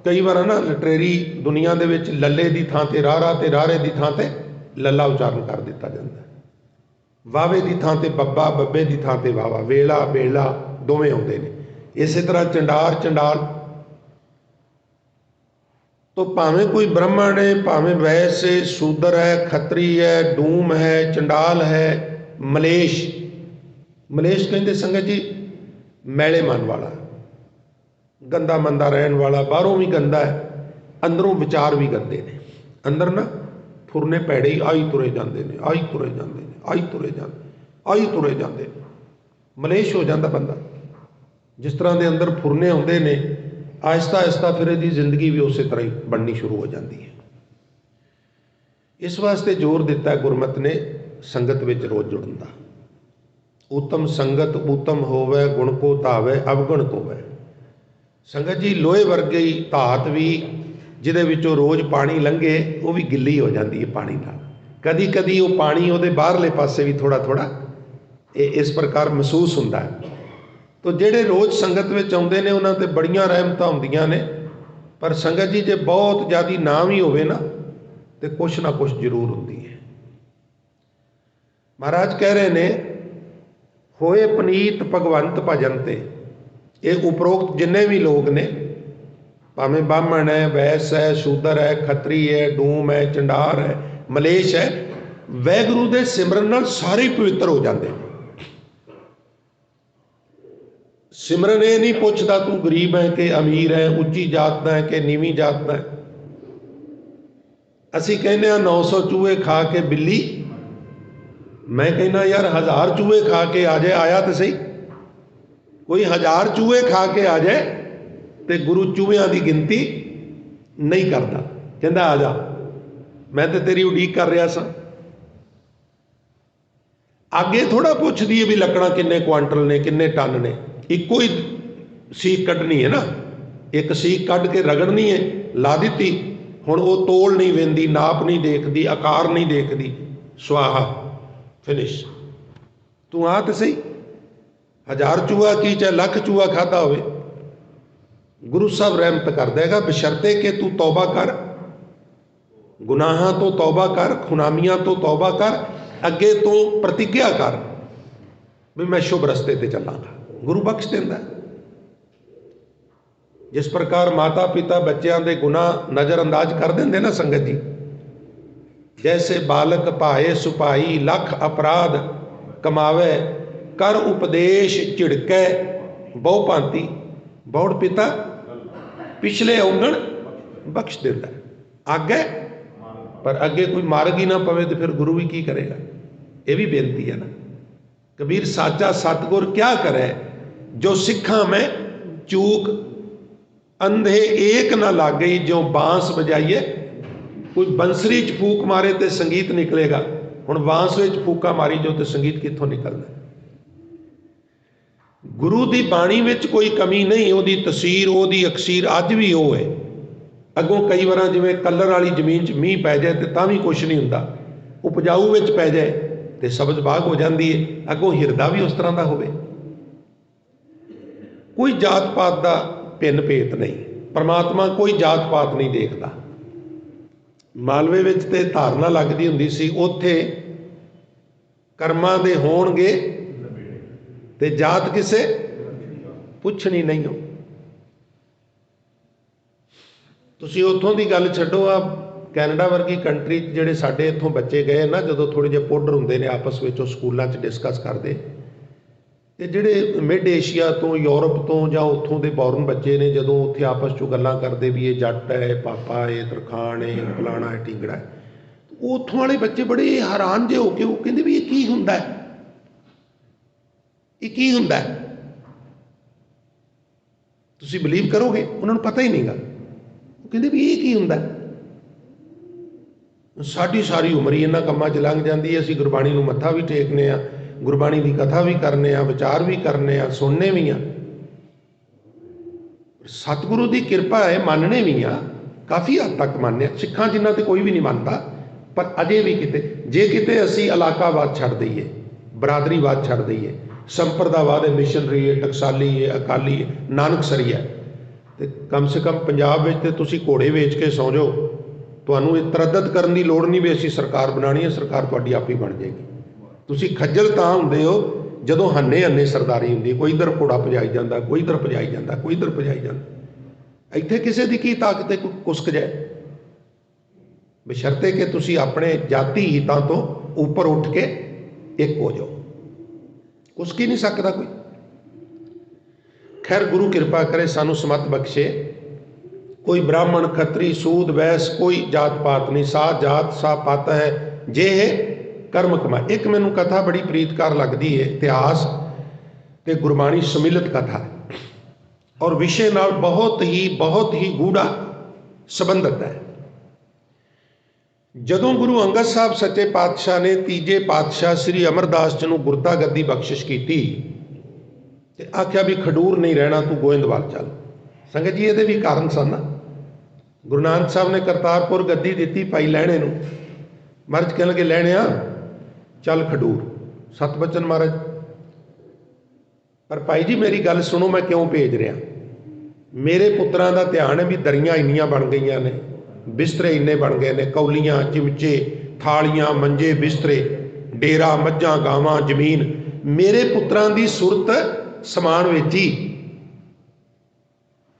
कई बार ना लिटरेरी दुनिया दे विच लल्ले दी थां ते रारा, ते रारे दी थां ते लल्ला उचारण कर दिता जाता है। ਵਾਵੇ ਦੀ ਥਾਂ ਤੇ ਬੱਬਾ, ਬੱਬੇ ਦੀ ਥਾਂ ਤੇ ਵਾਵਾ, ਵੇਲਾ ਬੇਲਾ ਦੋਵੇਂ ਆਉਂਦੇ ਨੇ। ਇਸੇ ਤਰ੍ਹਾਂ ਚੰਡਾਰ ਚੰਡਾਲ ਤੋਂ ਭਾਵੇਂ ਕੋਈ ਬ੍ਰਾਹਮਣ ਹੈ, ਭਾਵੇਂ ਵੈਸ ਹੈ, ਸ਼ੂਦਰ ਹੈ, ਖੱਤਰੀ ਹੈ, ਡੂਮ ਹੈ, ਚੰਡਾਲ ਹੈ, ਮਲੇਸ਼। ਮਲੇਸ਼ ਕਹਿੰਦੇ ਸੰਗਤ ਜੀ ਮੈਲੇ ਮਨ ਵਾਲਾ, ਗੰਦਾ ਮੰਦਾ ਰਹਿਣ ਵਾਲਾ, ਬਾਹਰੋਂ ਵੀ ਗੰਦਾ ਹੈ, ਅੰਦਰੋਂ ਵਿਚਾਰ ਵੀ ਗੰਦੇ ਨੇ। ਅੰਦਰ ਨਾ ਫੁਰਨੇ ਭੈੜੇ ਹੀ ਆਈ ਤੁਰੇ ਜਾਂਦੇ ਨੇ, ਆਈ ਤੁਰੇ ਜਾਂਦੇ ਨੇ, ਆਈ ਤੁਰੇ ਜਾਂਦੇ, ਆਈ ਤੁਰੇ ਜਾਂਦੇ ਨੇ। ਮਲੇਸ਼ ਹੋ ਜਾਂਦਾ ਬੰਦਾ। ਜਿਸ ਤਰ੍ਹਾਂ ਦੇ ਅੰਦਰ ਫੁਰਨੇ ਹੁੰਦੇ ਨੇ, ਆਹਿਸਤਾ ਆਹਿਸਤਾ ਫਿਰ ਇਹਦੀ ਜ਼ਿੰਦਗੀ ਵੀ ਉਸੇ ਤਰ੍ਹਾਂ ਹੀ ਬਣਨੀ ਸ਼ੁਰੂ ਹੋ ਜਾਂਦੀ ਹੈ। ਇਸ ਵਾਸਤੇ ਜ਼ੋਰ ਦਿੱਤਾ ਗੁਰਮਤਿ ਨੇ ਸੰਗਤ ਵਿੱਚ ਰੋਜ਼ ਜੁੜਨ ਦਾ। ਉਤਮ ਸੰਗਤ ਉਤਮ ਹੋਵੇ, ਗੁਣ ਕੋ ਧਾਵੇ ਅਵਗੁਣ ਕੋਵੇ। ਸੰਗਤ ਜੀ ਲੋਹੇ ਵਰਗੀ ਧਾਤ ਵੀ ਜਿਹਦੇ ਵਿੱਚੋਂ ਰੋਜ਼ ਪਾਣੀ ਲੰਘੇ, ਉਹ ਵੀ ਗਿੱਲੀ ਹੋ ਜਾਂਦੀ ਹੈ ਪਾਣੀ ਨਾਲ। ਕਦੀ ਕਦੀ ਉਹ ਪਾਣੀ ਉਹਦੇ ਬਾਹਰਲੇ ਪਾਸੇ ਵੀ ਥੋੜ੍ਹਾ ਥੋੜ੍ਹਾ ਇਸ ਪ੍ਰਕਾਰ ਮਹਿਸੂਸ ਹੁੰਦਾ ਹੈ। ਤੋ ਜਿਹੜੇ ਰੋਜ਼ ਸੰਗਤ ਵਿੱਚ ਆਉਂਦੇ ਨੇ ਉਹਨਾਂ 'ਤੇ ਬੜੀਆਂ ਰਹਿਮਤਾਂ ਹੁੰਦੀਆਂ ਨੇ। ਪਰ ਸੰਗਤ ਜੀ ਜੇ ਬਹੁਤ ਜ਼ਿਆਦਾ ਨਾ ਵੀ ਹੋਵੇ ਨਾ, ਤੇ ਕੁਛ ਨਾ ਕੁਛ ਜ਼ਰੂਰ ਹੁੰਦੀ ਹੈ। ਮਹਾਰਾਜ ਕਹਿ ਰਹੇ ਨੇ, ਹੋਏ ਪਨੀਤ ਭਗਵੰਤ ਭਜਨ ਤੇ। ਇਹ ਉਪਰੋਕਤ ਜਿੰਨੇ ਵੀ ਲੋਕ ਨੇ, ਭਾਵੇਂ ਬ੍ਰਾਹਮਣ ਹੈ, ਵੈਸ ਹੈ, ਸ਼ੂਦਰ ਹੈ, ਖੱਤਰੀ ਹੈ, ਡੂਮ ਹੈ, ਚੰਡਾਰ ਹੈ, ਮਲੇਸ਼ ਹੈ, ਵਾਹਿਗੁਰੂ ਦੇ ਸਿਮਰਨ ਨਾਲ ਸਾਰੇ ਪਵਿੱਤਰ ਹੋ ਜਾਂਦੇ ਨੇ। ਸਿਮਰਨ ਇਹ ਨਹੀਂ ਪੁੱਛਦਾ ਤੂੰ ਗਰੀਬ ਹੈ ਕਿ ਅਮੀਰ ਹੈ, ਉੱਚੀ ਜਾਤ ਦਾ ਹੈ ਕਿ ਨੀਵੀਂ ਜਾਤ ਦਾ ਹੈ। ਅਸੀਂ ਕਹਿੰਦੇ ਹਾਂ 900 ਚੂਹੇ ਖਾ ਕੇ ਬਿੱਲੀ, ਮੈਂ ਕਹਿੰਦਾ ਯਾਰ 1000 ਚੂਹੇ ਖਾ ਕੇ ਆ ਜਾਏ, ਆਇਆ ਤਾਂ ਸਹੀ। ਕੋਈ 1000 ਚੂਹੇ ਖਾ ਕੇ ਆ ਜਾਏ ਤੇ ਗੁਰੂ ਚੂਹਿਆਂ ਦੀ ਗਿਣਤੀ ਨਹੀਂ ਕਰਦਾ, ਕਹਿੰਦਾ ਆ ਜਾ, ਮੈਂ ਤੇ ਤੇਰੀ ਉਡੀਕ ਕਰ ਰਿਹਾ ਸਾਂ। ਅੱਗੇ ਥੋੜਾ ਪੁੱਛਦੀ ਹੈ ਵੀ ਲੱਕੜਾਂ ਕਿੰਨੇ ਕੁਆਂਟਲ ਨੇ, ਕਿੰਨੇ ਟਨ ਨੇ। ਇੱਕੋ ਹੀ ਸੀਖ ਕੱਢਣੀ ਹੈ ਨਾ, ਇੱਕ ਸੀਖ ਕੱਢ ਕੇ ਰਗੜਨੀ ਹੈ, ਲਾ ਦਿੱਤੀ। ਹੁਣ ਉਹ ਤੋਲ ਨਹੀਂ ਵਹਿੰਦੀ, ਨਾਪ ਨਹੀਂ ਦੇਖਦੀ, ਆਕਾਰ ਨਹੀਂ ਦੇਖਦੀ, ਸਵਾਹਾ ਫਿਨਿਸ਼। ਤੂੰ ਆ ਤੇ ਸਹੀ, 1000 ਚੂਹਾ ਕੀ ਚਾਹੇ ਲੱਖ ਚੂਹਾ ਖਾਧਾ ਹੋਵੇ, ਗੁਰੂ ਸਾਹਿਬ ਰਹਿਮਤ ਕਰ ਦੇਗਾ, ਬਸ਼ਰਤੇ ਕਿ ਤੂੰ ਤੌਬਾ ਕਰ, ਗੁਨਾਹਾਂ ਤੋਂ ਤੌਬਾ ਕਰ, ਖੁਨਾਮੀਆਂ ਤੋਂ ਤੌਬਾ ਕਰ, ਅੱਗੇ ਤੋਂ ਪ੍ਰਤਿੱਗਿਆ ਕਰ ਵੀ ਮੈਂ ਸ਼ੁਭ ਰਸਤੇ ਤੇ ਚੱਲਾਂਗਾ। ਗੁਰੂ ਬਖਸ਼ ਦਿੰਦਾ। ਜਿਸ ਪ੍ਰਕਾਰ ਮਾਤਾ ਪਿਤਾ ਬੱਚਿਆਂ ਦੇ ਗੁਨਾਹ ਨਜ਼ਰ ਅੰਦਾਜ਼ ਕਰ ਦਿੰਦੇ ਨਾ ਸੰਗਤ ਜੀ, ਜੈਸੇ ਬਾਲਕ ਭਾਏ ਸੁਪਾਈ ਲੱਖ ਅਪਰਾਧ ਕਮਾਵੇ, ਕਰ ਉਪਦੇਸ਼ ਝਿੜਕੈ ਬਹੁ ਭਾਂਤੀ, ਬੌੜ ਪਿਤਾ ਪਿਛਲੇ ਔਗਣ ਬਖਸ਼ ਦਿੰਦਾ। ਅੱਗੇ ਪਰ ਅੱਗੇ ਕੋਈ ਮਾਰਗ ਹੀ ਨਾ ਪਵੇ ਤੇ ਫਿਰ ਗੁਰੂ ਵੀ ਕੀ ਕਰੇਗਾ। ਇਹ ਵੀ ਬੇਨਤੀ ਹੈ ਨਾ। ਕਬੀਰ ਸਾਚਾ ਸਤਗੁਰ ਕਿਆ ਕਰੇ, ਜੋ ਸਿੱਖਾਂ ਮੈਂ ਚੂਕ, ਅੰਧੇ ਏਕ ਨਾ ਲਾਗਈ, ਜੋ ਬਾਂਸ ਵਜਾਈਏ। ਕੋਈ ਬੰਸਰੀ 'ਚ ਫੂਕ ਮਾਰੇ ਤੇ ਸੰਗੀਤ ਨਿਕਲੇਗਾ, ਹੁਣ ਬਾਂਸ ਵਿੱਚ ਫੂਕਾ ਮਾਰੀ ਜੋ ਤੇ ਸੰਗੀਤ ਕਿੱਥੋਂ ਨਿਕਲਦਾ। ਗੁਰੂ ਦੀ ਬਾਣੀ ਵਿੱਚ ਕੋਈ ਕਮੀ ਨਹੀਂ, ਉਹਦੀ ਤਸੀਰ, ਉਹਦੀ ਅਕਸੀਰ ਅੱਜ ਵੀ ਉਹ ਹੈ। ਅੱਗੋਂ ਕਈ ਵਾਰਾਂ ਜਿਵੇਂ ਕਲਰ ਵਾਲੀ ਜ਼ਮੀਨ 'ਚ ਮੀਂਹ ਪੈ ਜਾਏ ਤੇ ਤਾਂ ਵੀ ਕੁਛ ਨਹੀਂ ਹੁੰਦਾ, ਉਪਜਾਊ ਵਿੱਚ ਪੈ ਜਾਏ ਤੇ ਸਬਜ਼ ਬਾਗ ਹੋ ਜਾਂਦੀ ਹੈ। ਅੱਗੋਂ ਹਿਰਦਾ ਵੀ ਉਸ ਤਰ੍ਹਾਂ ਦਾ ਹੋਵੇ। ਕੋਈ ਜਾਤ ਪਾਤ ਦਾ ਭਿੰਨ ਭੇਤ ਨਹੀਂ, ਪਰਮਾਤਮਾ ਕੋਈ ਜਾਤ ਪਾਤ ਨਹੀਂ ਦੇਖਦਾ। ਮਾਲਵੇ ਵਿੱਚ ਤੇ ਧਾਰਨਾ ਲੱਗਦੀ ਹੁੰਦੀ ਸੀ, ਉੱਥੇ ਕਰਮਾਂ ਦੇ ਹੋਣਗੇ ਤੇ ਜਾਤ ਕਿਸੇ ਪੁੱਛਣੀ ਨਹੀਂ ਹੋ। ਤੁਸੀਂ ਉੱਥੋਂ ਦੀ ਗੱਲ ਛੱਡੋ, ਆ ਕੈਨੇਡਾ ਵਰਗੀ ਕੰਟਰੀ 'ਚ ਜਿਹੜੇ ਸਾਡੇ ਇੱਥੋਂ ਬੱਚੇ ਗਏ ਨਾ, ਜਦੋਂ ਥੋੜ੍ਹੇ ਜਿਹੇ ਪਾਊਡਰ ਹੁੰਦੇ ਨੇ ਆਪਸ ਵਿੱਚ, ਉਹ ਸਕੂਲਾਂ 'ਚ ਡਿਸਕਸ ਕਰਦੇ, ਤੇ ਜਿਹੜੇ ਮਿਡ ਏਸ਼ੀਆ ਤੋਂ, ਯੂਰਪ ਤੋਂ ਜਾਂ ਉੱਥੋਂ ਦੇ ਬੌਰਨ ਬੱਚੇ ਨੇ, ਜਦੋਂ ਉੱਥੇ ਆਪਸ 'ਚੋਂ ਗੱਲਾਂ ਕਰਦੇ ਵੀ ਇਹ ਜੱਟ ਹੈ, ਪਾਪਾ ਇਹ ਤਰਖਾਣ ਹੈ, ਫਲਾਣਾ ਹੈ, ਢੀਂਗੜਾ ਹੈ, ਉੱਥੋਂ ਵਾਲੇ ਬੱਚੇ ਬੜੇ ਹੈਰਾਨ ਜਿਹੇ ਹੋ ਕੇ ਉਹ ਕਹਿੰਦੇ ਵੀ ਇਹ ਕੀ ਹੁੰਦਾ ਹੈ, ਇਹ ਕੀ ਹੁੰਦਾ ਹੈ। ਤੁਸੀਂ ਬਿਲੀਵ ਕਰੋਗੇ, ਉਹਨਾਂ ਨੂੰ ਪਤਾ ਹੀ ਨਹੀਂਗਾ। ਉਹ ਕਹਿੰਦੇ ਵੀ ਇਹ ਕੀ ਹੁੰਦਾ। ਸਾਡੀ ਸਾਰੀ ਉਮਰ ਹੀ ਇਹਨਾਂ ਕੰਮਾਂ 'ਚ ਲੰਘ ਜਾਂਦੀ ਹੈ। ਅਸੀਂ ਗੁਰਬਾਣੀ ਨੂੰ ਮੱਥਾ ਵੀ ਟੇਕਨੇ ਆ, ਗੁਰਬਾਣੀ ਦੀ ਕਥਾ ਵੀ ਕਰਨੇ ਆ, ਵਿਚਾਰ ਵੀ ਕਰਨੇ ਆ, ਸੁਣਨੇ ਵੀ ਆ, ਸਤਿਗੁਰੂ ਦੀ ਕਿਰਪਾ ਹੈ, ਮੰਨਣੇ ਵੀ ਆ, ਕਾਫੀ ਹੱਦ ਤੱਕ ਮੰਨਦੇ ਆ। ਸਿੱਖਾਂ ਜਿਨ੍ਹਾਂ ਤੇ ਕੋਈ ਵੀ ਨਹੀਂ ਮੰਨਦਾ, ਪਰ ਅਜੇ ਵੀ ਕਿਤੇ ਜੇ ਕਿਤੇ ਅਸੀਂ ਇਲਾਕਾਵਾਦ ਛੱਡ ਦਈਏ, ਬਰਾਦਰੀਵਾਦ ਛੱਡ ਦਈਏ, ਸੰਪਰਦਾਵਾਦ ਹੈ, ਮਿਸ਼ਨਰੀ ਹੈ, ਟਕਸਾਲੀ ਹੈ, ਅਕਾਲੀ ਹੈ, ਨਾਨਕਸਰੀ ਹੈ, ਤੇ ਕਮ ਸੇ ਕਮ ਪੰਜਾਬ ਵਿੱਚ ਤੇ ਤੁਸੀਂ ਘੋੜੇ ਵੇਚ ਕੇ ਸੌਂ ਜਾਓ, ਤੁਹਾਨੂੰ ਇਹ ਤਰੱਦਦ ਕਰਨ ਦੀ ਲੋੜ ਨਹੀਂ ਵੀ ਅਸੀਂ ਸਰਕਾਰ ਬਣਾਉਣੀ ਹੈ, ਸਰਕਾਰ ਤੁਹਾਡੀ ਆਪ ਹੀ ਬਣ ਜਾਏਗੀ। तुसी खज्जल तां हुंदे हो जदों हन्ने हन्ने सरदारी हुंदी, कोई इधर घोड़ा भजाई जाता, कोई इधर भजाई जाता, कोई इधर भजाई जाता। इत्थे किसी की की ताकत है कुसक जाए, बशर्ते कि तुसी अपने जाति हितां तो ऊपर उठ के एक हो जाओ। कुसक ही नहीं सकता कोई। खैर गुरु कृपा करे, सानू समत बख्शे। कोई ब्राह्मण खत्री सूद वैस कोई जात पात नहीं, सा जात सा पत है जे है कर्म कमा। एक मैनू कथा बड़ी प्रीतकार लगती है, इतिहास ते गुरबाणी सम्मिलित कथा है और विषय नाल बहुत ही गूढ़ा संबंधित है। जदों गुरु अंगद साहब सच्चे पातशाह ने तीजे पातशाह श्री अमरदास जी नूं गुरता गद्दी बख्शिश की ते आख्या भी खडूर नहीं रहना, तू गोइंदवाल चल। संगत जी ये भी कारण सन ना। गुरु नानक साहब ने करतारपुर गद्दी दी भाई लैणे नूं, महाराज कह लगे लैणिया चल खडूर, सत बचन महाराज। पर भाई जी मेरी गल सुनो, मैं क्यों भेज रहा। मेरे पुत्रां दा ध्यान है भी दरियां इन्नियां बन गई ने, बिस्तरे इन्ने बन गए ने, कौलियां चिमचे थालियां मंजे बिस्तरे डेरा मझां गावां जमीन। मेरे पुत्रां दी सुरत समान वेची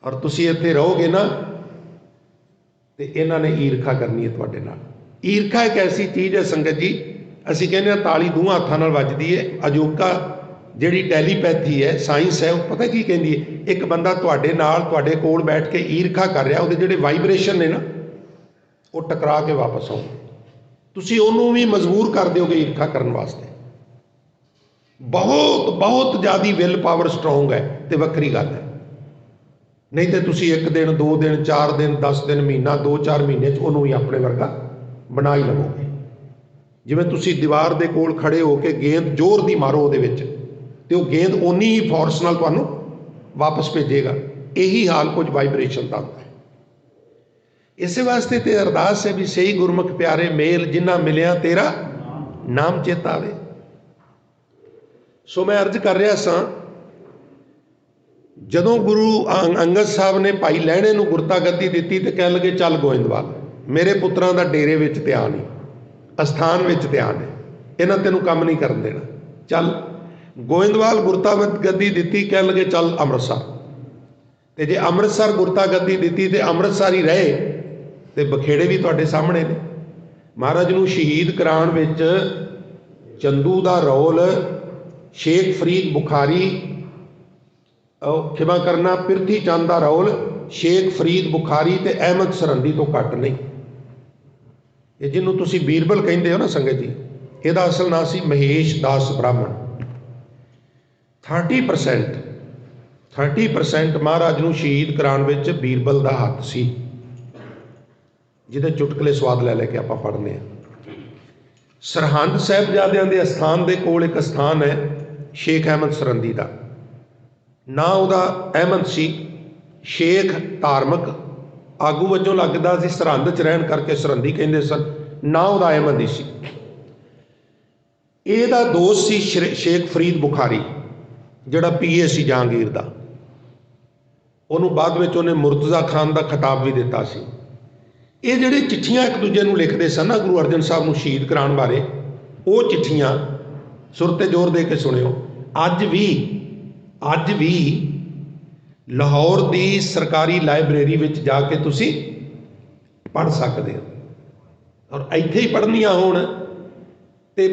और तुसी इत्थे रहोगे ना तो इन्हां ने ईरखा करनी है तुहाडे नाल। ईरखा एक ऐसी चीज़ है संगत जी, असीं कहने हां ताली दूहां हत्थां नाल वजदी है। अजोका जिहड़ी टैलीपैथी है साइंस है, वो पता की कहती है, एक बंदा तुहाडे नाल तुहाडे कोल बैठ के ईरखा कर रहा, उहदे जिहड़े वाइब्रेशन ने ना वो टकरा के वापस आउणगे। तुसीं उहनूं भी मजबूर कर दोगे ईरखा करन वास्ते। बहुत ज़्यादा विल पावर स्ट्रोंग है तो वक्री गल है। नहीं तो तुसी एक दिन 2 दिन 4 दिन 10 दिन महीना 2-4 महीने उन्होंने भी अपने वर्गा बना ही लवोगे। जिवें तुसी दीवार के कोल खड़े होकर गेंद जोर दी मारो उहदे विच ते वो गेंद उन्नी ही फोर्स नाल तुहानूं वापस भेजेगा। यही हाल कुछ वाइब्रेशन का होता है। इस वास्ते तो अरदास है भी सही गुरमुख प्यारे मेल, जिन्ना मिलिया तेरा नाम चेता आवे। सो मैं अर्ज कर रहा सा, जदों गुरु अंगद साहब ने भाई लैणे नूं गुरता गद्दी दी तो कह लगे चल गोइंदवाल, मेरे पुत्रां दा डेरे विच ध्यान है, अस्थान विच ध्यान है, इन्हां तैनूं काम नहीं करन देना, चल गोइंदवाल। गुरता गद्दी दी, कह लगे चल अमृतसर। तो जे अमृतसर गुरता गद्दी दी तो अमृतसर ही रहे तो बखेड़े भी तुहाडे सामने ने। महाराज नूं शहीद कराउण विच चंदू दा रोल, शेख फरीद बुखारी, खिमा करना पिरथी चंद का रोल, शेख फरीद बुखारी ते अहमद सरहंदी तो घट नहीं। ये जिन्हों तुसी बीरबल कहते हो ना संगत जी, यदा असल नाम सी महेश दास ब्राह्मण। 30% महाराज नूं शहीद कराउण विच बीरबल का हथ सी, जिहदे चुटकले स्वाद लै लैके आपां पढ़ने हैं। सरहंद साहिबजादियां दे अस्थान दे कोल एक स्थान है शेख अहमद सरहंदी का, ना उहदा अहमद सी, शेख धार्मिक आगू वजों लगदा सी, सरहंद च रहन करके सरहंदी कहंदे सन, ना उहदा अहमद ही सी। इहदा दोस्त सी शेख फरीद बुखारी, जिहड़ा PA सी जहांगीर दा। उहनूं बाद विच उहने मुर्तज़ा खान का खिताब भी दिता सी। ये जिहड़े चिट्ठियां एक दूजे नूं लिखदे सन ना गुरु अर्जन साहब नूं शहीद कराउण बारे, वो चिट्ठियां सुर ते जोर दे के सुनियो, अज भी लाहौर दी सरकारी लाइब्रेरी विच जाके तुसी पढ़ सकते हो। और इत्थे ही पढ़नियां होण ते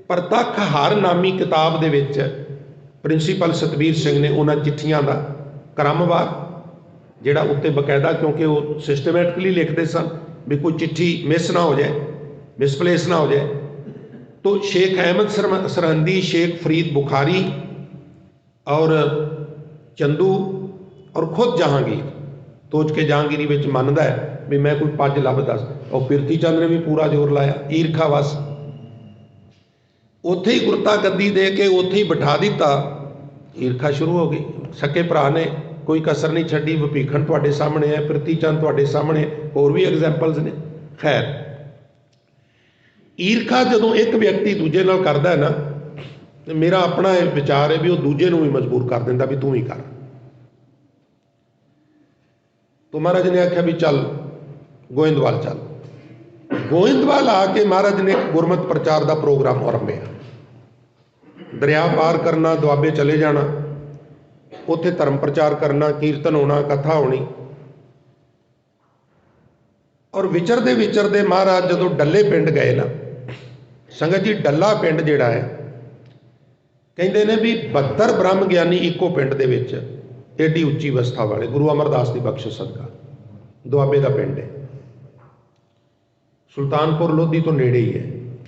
प्रतख हर नामी किताब दे विच प्रिंसीपल सतबीर सिंह ने उन्हां चिट्ठियां दा क्रमवार जिहड़ा उत्ते बकायदा, क्योंकि वो सिस्टमैटिकली लिखते सन भी कोई चिट्ठी मिस ना हो जाए, मिसप्लेस ना हो जाए। तो शेख अहमद सरहंदी, शेख फरीद बुखारी और चंदू और खुद जहांगीर, तोज के जहांगीरी विच मनदा है भी मैं कोई पज लभ दस। और पिरथी चंद ने भी पूरा जोर लाया, ईरखा वस उत्थे ही गुरता गद्दी दे के उत्थे ही बिठा दिता। ईरखा शुरू हो गई। सके भरा ने कोई कसर नहीं छड्डी। भपीखण तुहाडे सामने है, पिरथी चंद तुहाडे सामने, होर भी एग्जैम्पल्स ने। खैर, ईरखा जदों एक व्यक्ति दूजे नाल करदा है ना, तो मेरा अपना विचार है भी वो दूजे नूं भी मजबूर कर दिंदा भी तू ही कर। तो महाराज ने आख्या भी चल गोइंदवाल चल। गोइंदवाल आके महाराज ने गुरमत प्रचार का प्रोग्राम आरंभिया। दरिया पार करना, दुआबे चले जाना, उत्थे धर्म प्रचार करना, कीर्तन होना, कथा होनी। और विचरते विचरते महाराज जदों डल्ले पिंड गए ना, संगत जी डल्ला पिंड जिहड़ा है कहते ने भी 72 ब्रह्म ज्ञानी इक्को पिंड दे विच, एडी उच्ची अवस्था वाले गुरु अमरदास की बख्श सदका दुआबे का पिंड है। सुल्तानपुर लोधी तो नेड़े ही है,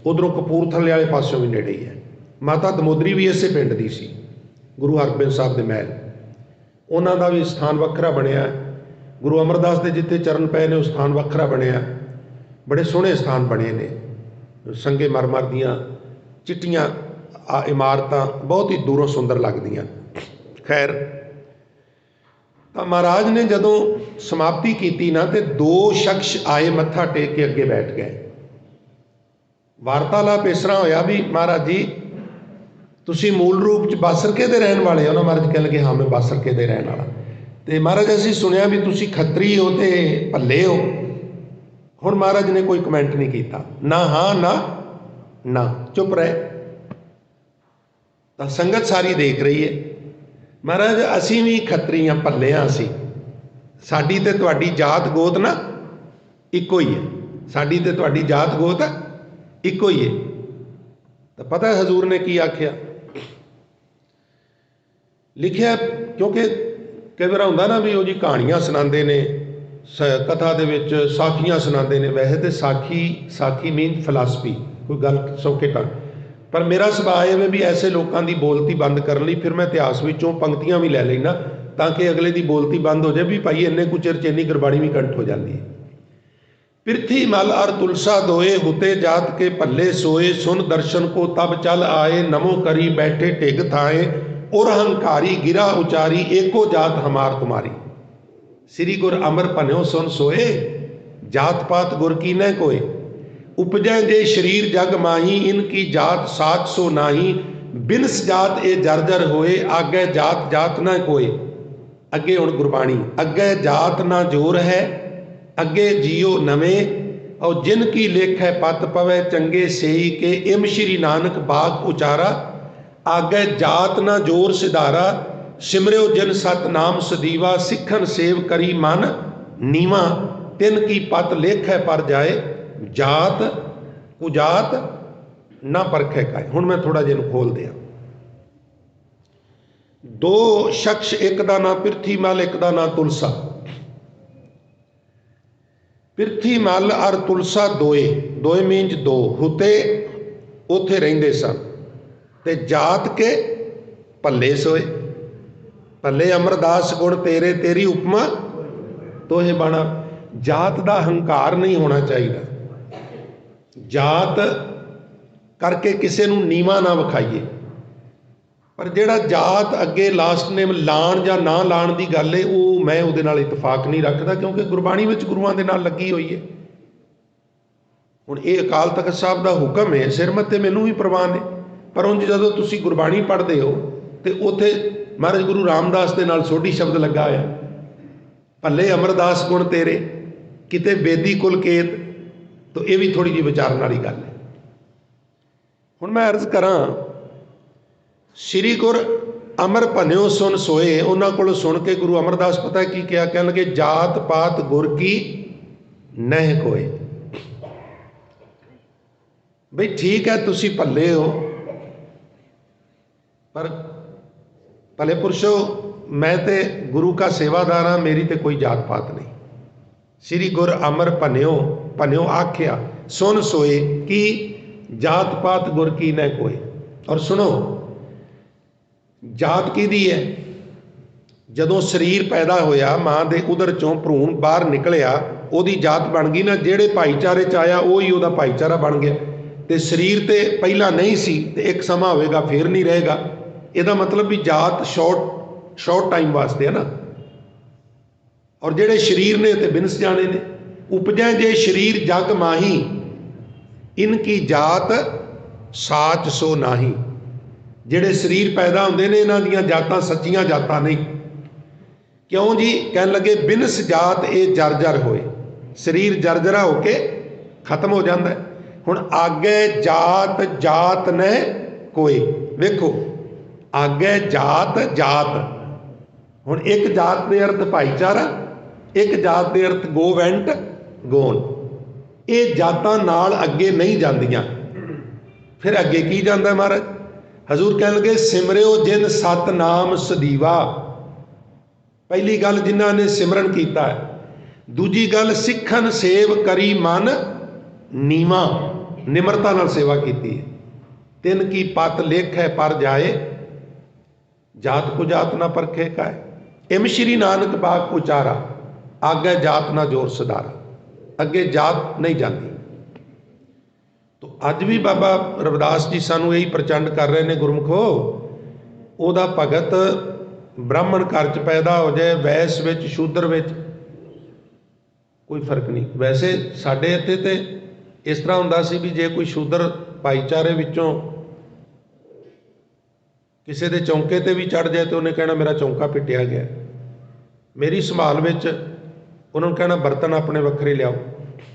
उधरों कपूरथले वाले पासों भी नेड़े ही है। माता दमोदरी भी इसे पिंड की सी, गुरु हरगोबिंद साहब के महल, उन्हों का भी स्थान वखरा बनया। गुरु अमरदास के जिथे चरण पे ने उस स्थान वखरा बनया। बड़े सोहने स्थान बने ने, संगे मरमर दियाँ चिट्टियाँ इमारत बहुत ही दूरों सुंदर लगदियाँ। खैर, तो महाराज ने जदों समाप्ति की ना, तो 2 शख्स आए मत्था टेक के अगे बैठ गए। वार्तालाप इस तरह होया भी महाराज जी तुसी मूल रूप च बासरके दे रहन वाले हो ना? महाराज कह लगे हाँ मैं बासरके दे रहन वाला। तो महाराज असीं सुनिया भी तुसी खत्तरी हो ते भल्ले हो। हुण महाराज ने कोई कमेंट नहीं किया, ना हाँ ना ना, चुप रहे। तो संगत सारी देख रही है। महाराज असीं भी खत्तरी हाँ, भल्ले हाँ। असीं साडी ते तुहाडी जात गोत ना इक्को ही है, साडी ते तुहाडी जात गोत इक्को ही है। तो पता है हजूर ने की आख्या, लिखिया, क्योंकि कई बार होंदा ना भी वो जी कहानियां सुनाते ने कथा दे विच, साखियां सुनाते ने। वैसे तो साखी मीन फिलासफी, कोई गल सौखे कर, पर मेरा सुभाव है भी ऐसे लोगों की बोलती बंद करने लई फिर मैं इतिहास विचों पंक्तियां भी लै लेना ताकि अगले की बोलती बंद हो जाए भी भाई इन्ने कुछ चिर चेनी गुरबाणी भी कंठ हो जाती है। पृथ्वी मल अर तुलसा दोए, हुते जात के पल्ले सोए, सुन दर्शन को तब चल आए, नमो करी बैठे टिग थाए, और हंकारी गिरा उचारी, एको जात हमार तुम्हारी। श्री गुर अमर पन्यो सुन सोए, जात पात गुर की न कोय, उपजै जे शरीर जग माही, इनकी जात साच सो नाही, बिनस जात ए जर्जर होए, आगे जात जात न कोय। अगे हुण गुरबाणी, अगे जात ना जोर है, अगे जियो नवें, और जिनकी लेख है पत पवै चंगे सेई के, इम श्री नानक बाग उचारा, आगे जात ना जोर सिधारा, सिमरियो जिन सत नाम सदीवा, सिखन सेव करी मन नीवा, तिन की पत लेख है पर जाए, जात कुजात ना परखे काए। हुण मैं थोड़ा जिन खोल दिया। 2 शख्स, एक दा नाम पृथ्वी मल, एक दा नाम तुलसा। पृथ्वी मल और तुलसा दोए, दोए मीनज 2, हुते उथे रहिंदे सन, ते जात के भल्ले सोए। भल्ले अमरदास गुण तेरे, तेरी उपमा तोहे बाणा। जात का हंकार नहीं होना चाहिए, जात करके किसी नूं नीवा ना विखाईए। पर जिहड़ा जात अगे लास्ट नेम लाण जां ना लाण की गल है, वो मैं उहदे नाल इतफाक नहीं रखता, क्योंकि गुरबाणी विच गुरुआं दे नाल लगी हुई है। हुण ये अकाल तख्त साहब का हुक्म है, सिर मत्थे मैनूं भी प्रवान है, पर उंज जदों तुसीं गुरबाणी पढ़ते हो तो उत्थे महाराज गुरु रामदास के नाल सोढी शब्द लगा होया, भले अमरदास गुण तेरे, किते बेदी कुल केत। तो ये भी थोड़ी जी विचारन वाली गल है। हुण मैं अर्ज करां, श्री गुर अमर भन्यो सुन सोए, उन्हां कोलों सुन के गुरु अमरदास पता की क्या कहन लगे, जात पात गुर की नह कोय। भाई ठीक है तुसी भले हो, पर भले पुरुषो मैं ते गुरु का सेवादार हाँ, मेरी ते कोई जात पात नहीं। श्री गुर अमर भन्यो, भन्यो आख्या सुन सोए कि जात पात गुर की न कोई। और सुनो, जात की दी है, जदों शरीर पैदा होया मां दे उदर चों भरूण बाहर निकलिया, ओदी जात बन गई ना, जेड़े भाईचारे च आया वही ओदा भाईचारा बन गया। तो शरीर तो पहला नहीं सी, तो एक समा होएगा फिर नहीं रहेगा। ਇਹਦਾ मतलब भी जात शॉर्ट टाइम वास्ते है ना। और जेड़े शरीर ने ते बिनस जाने ने, उपजै जे शरीर जग माही, इनकी जात साच सो नाही। जेड़े शरीर पैदा होंदे ने इन्हां दियां जातां सच्चियां जातां नहीं। क्यों जी? कहन लगे बिनस जात ये जर्जर होए, शरीर जर्जरा होके खत्म हो जाता है। हुण आगे जात जात न कोई, वेखो आगे जात जात, हुण एक जात के अर्थ भाईचारा, एक जात के अर्थ गोवैंट गोन। ये जातां नाल अगे नहीं जांदियां। फिर अगे की जांदा महाराज? हजूर कह लगे सिमरियो जिन सतनाम सदीवा। पहली गल जिन्हां ने सिमरन कीता है, दूजी गल सिखन सेव करी मन नीवा, निमरता नाल सेवा कीती है। तिन की पत लेख है पर जाए, जात को जात ना परखे का है। इम श्री नानक बाग उचारा, आगे जात ना जोर सदारा। अगे जात नहीं जाती। तो अज भी बाबा रविदास जी सानू यही प्रचंड कर रहे हैं, गुरमुखो ओदा भगत ब्राह्मण घर च पैदा हो जाए, वैस विच शूद्र विच कोई फर्क नहीं। वैसे साडे इत्थे ते इस तरह हुंदा सी भी जे कोई शूद्र भाईचारे विचों किसी के चौंके ते भी चढ़ जाए तो उन्हें कहना मेरा चौंका पिटिया गया। मेरी संभाल विच उन्होंने कहना बर्तन अपने वक्रे लियाओ,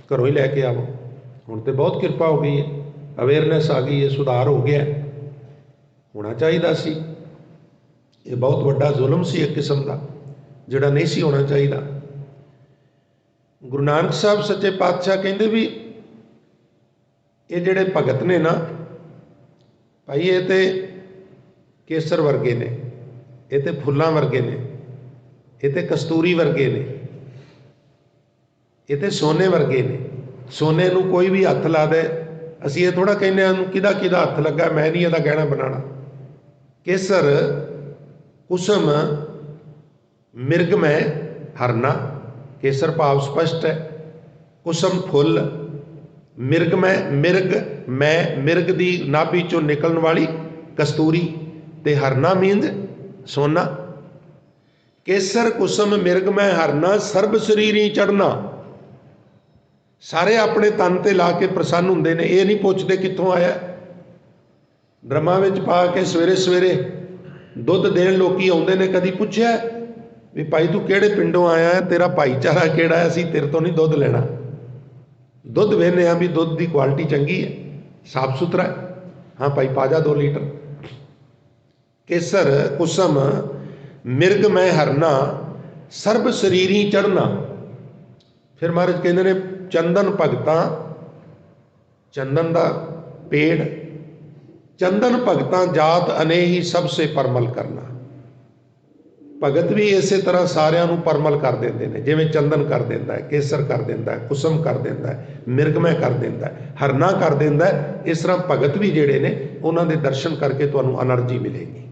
घरों ही लैके आओ। हुण तो बहुत किरपा हो गई है, अवेयरनेस आ गई है, सुधार हो गया। होना चाहिए सी, ये बहुत वड्डा जुल्म सी एक किस्म का, जिहड़ा नहीं सी होना चाहिए। गुरु नानक साहब सच्चे पातशाह कहते भी ये जिहड़े भगत ने ना भाई, ये तो केसर वर्गे ने, ये तो फुल्लां वर्गे ने, ये तो कस्तूरी वर्गे ने, ये तो सोने वर्गे ने। सोने नूं कोई भी हथ ला दे, असीं ये थोड़ा कहने किदा किदा हथ लगा, मैं नहीं इहदा गहना बनाना। केसर कुसम मिर्गमय हरना, केसर भाव स्पष्ट है। कुसम फुल, मिर्गमय मिर्ग दी नाभि चों निकलण वाली कस्तूरी, ते हरना मींज सोना। केसर कुसम मिर्गमय हरना, सर्ब शरीरी चढ़ना। सारे अपने तन ते ला के प्रसन्न हुंदे ने, ये नहीं पुछदे कित्थों आया। ड्रमां विच पा के सवेरे सवेरे दुध देण लोकी आउंदे ने। कदी पुछया भी भाई तू किहड़े पिंडों आया है, तेरा भाईचारा किहड़ा है, असीं तेरे तो नहीं दुध लेना। दुध वेखने भी दुध की क्वालिटी चंगी है, साफ सुथरा है, हाँ भाई पा जा 2 लीटर। केसर कुसम मिर्गमय हरना, सर्ब शरीरी चढ़ना। फिर महाराज कहते ने चंदन भगतां, चंदन का पेड़, चंदन भगतां जात अनेही सबसे परमल करना। भगत भी इस तरह सारिਆਂ ਨੂੰ परमल कर देंगे ने, जिवें चंदन कर देंदा है, केसर कर देंदा है, कुसम कर देंदा है, मिर्गमय कर देंदा है, हरना कर देंदा है। इस तरह भगत भी जिहड़े ने उन्हां दे दर्शन करके तुहानूं एनर्जी मिलेगी,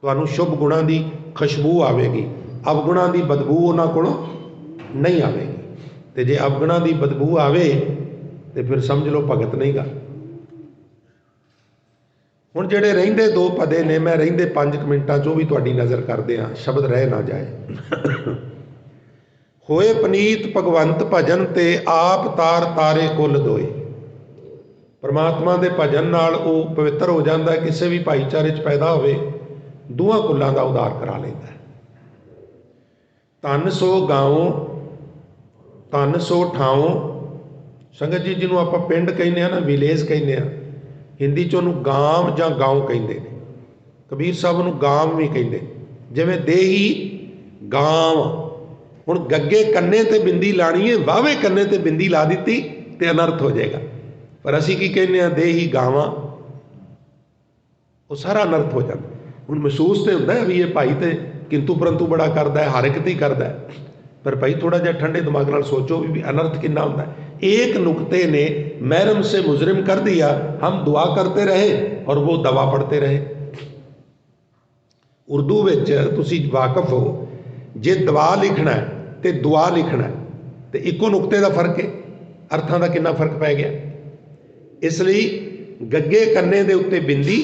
तुहानूं शुभ गुणां दी खुशबू आवेगी, अवगुणां दी बदबू उन्हां कोलों नहीं आवेगी। तो जे अवगुणां दी बदबू आवे तो फिर समझ लो भगत नहीं गा। हुण जिहड़े रहिंदे 2 पदे ने, मैं रहिंदे 5 मिनटां चो भी तुहाडी नज़र करदे हां, शब्द रह ना जाए। होए पनीत भगवंत भजन ते आप तार तारे कुल दोए। परमात्मा दे भजन नाल वो पवित्र हो जाता है, किसी भी भाईचारे च पैदा होवे, दोवां कुलां दा उद्धार करा लैंदा है। धन सो गाँव धन सो ठाओ। संगत जी जिन्हों आप पिंड कहने ना, विलेज कहने, हिंदी च उन्होंने गांव जां गाँव कहते हैं। कबीर साहब उन्होंने गांव भी कहते, जिवें देही गांव। हुण गग्गे कन्ने ते बिंदी लानी है, वावे कन्ने ते बिंदी ला दी तो अनर्थ हो जाएगा। पर असी की कहने देही गावां, वो सारा अनर्थ हो जाता। हुण महसूस तो होंदा है भी ये भाई तो किंतु परंतु बड़ा करता है, हर एक दी करता है, पर भाई थोड़ा जिहा ठंडे दिमाग नाल सोचो भी अनर्थ कितना होता है। एक नुक्ते ने महरम से मुजरिम कर दिया, हम दुआ करते रहे और वो दवा पढ़ते रहे। उर्दू विच तुसी वाकफ हो, जे दवा लिखना है तो दुआ लिखना है, तो इको नुक्ते का फर्क है, अर्थां का कितना फर्क पै गया। इसलिए गग्गे कन्ने दे उत्ते बिंदी,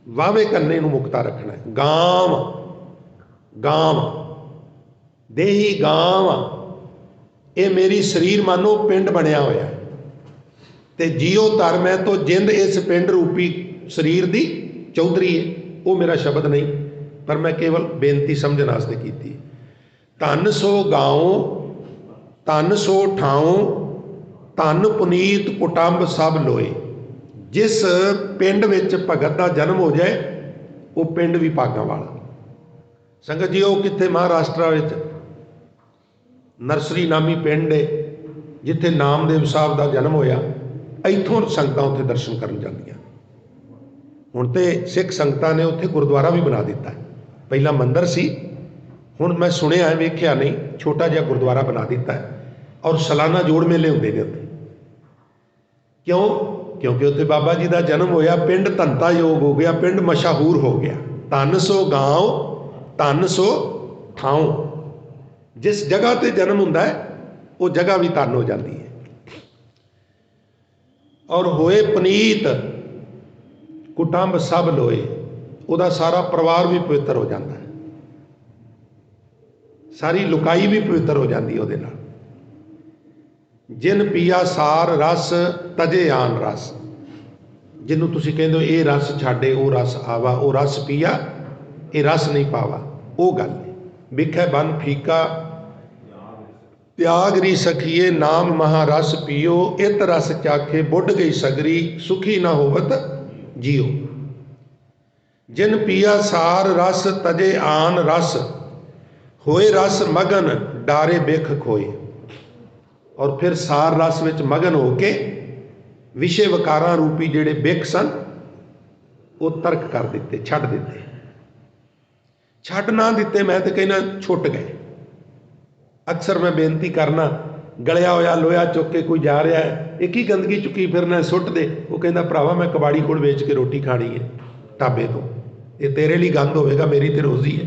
वावे कन्ने नूं मुक्ता रखना है। गांव गांव देही गांव, ये मेरी शरीर मानो पिंड बनया होया ते जियो धर्म है तो जिंद इस पिंड रूपी शरीर दी चौधरी है। वो मेरा शब्द नहीं, पर मैं केवल बेनती समझने वास्ते की। धन सो गाँव धन सो ठाओ, धन पुनीत कुटुंब सब लोए। जिस पिंड विच भगत का जन्म हो जाए वो पिंड भी भागां वाला। संगत जी, वो कित्थे महाराष्ट्र विच नरसरी नामी पिंड है जिथे नामदेव साहब का जन्म होया। इत्थों संगतां उत्थे दर्शन करन जांदियां। हुण ते सिख संगतां ने उत्थे गुरुद्वारा भी बना दिता है। पहला मंदिर सी, हुण मैं सुनिया वेख्या नहीं, छोटा जिहा गुरुद्वारा बना दिता है और सालाना जोड़ मेले हुंदे ने उत्थे। क्यों? क्योंकि उत्थे बाबा जी का जन्म होया, पिंड धनता योग हो गया, पिंड मशहूर हो गया। धन सो गांव धन सो थां। जिस जगह ते जन्म हुंदा है वो जगह भी धन हो जाती है। और होए पनीत कुटुंब सब लोए, उहदा सारा परिवार भी पवित्र हो जाता है, सारी लुकाई भी पवित्र हो जाती है उहदे नाल। जिन पिया सार रस तजे आन रस, जिन्हों तुसीं कहंदे हो ये रस छाड़े वो रस आवा, वो रस पिया ये रस नहीं पावा, वो गल विखै बन फीका त्याग री सखिए नाम महारस पियो, इत रस चाखे बुढ़ गई सगरी सुखी ना होवत जियो। जिन पिया सार रस तजे आन रस, होए रस मगन डारे बिख खोए। और फिर सार रस विच मगन होके विषय वकारां रूपी जिहड़े बिख सन वो तर्क कर दिते, छड्ड दिते। छड्ड ना दिते मैं तो कहना छुट गए। अक्सर मैं बेनती करना, गलिया होया लोहा चुक के कोई जा रहा है, एक ही गंदगी चुकी फिरना, सुट दे। वो कहता भरावा मैं कबाड़ी कोल वेच के रोटी खानी है ढाबे तो, ये तेरे लिए गंद होवेगा, मेरी तो रोजी है।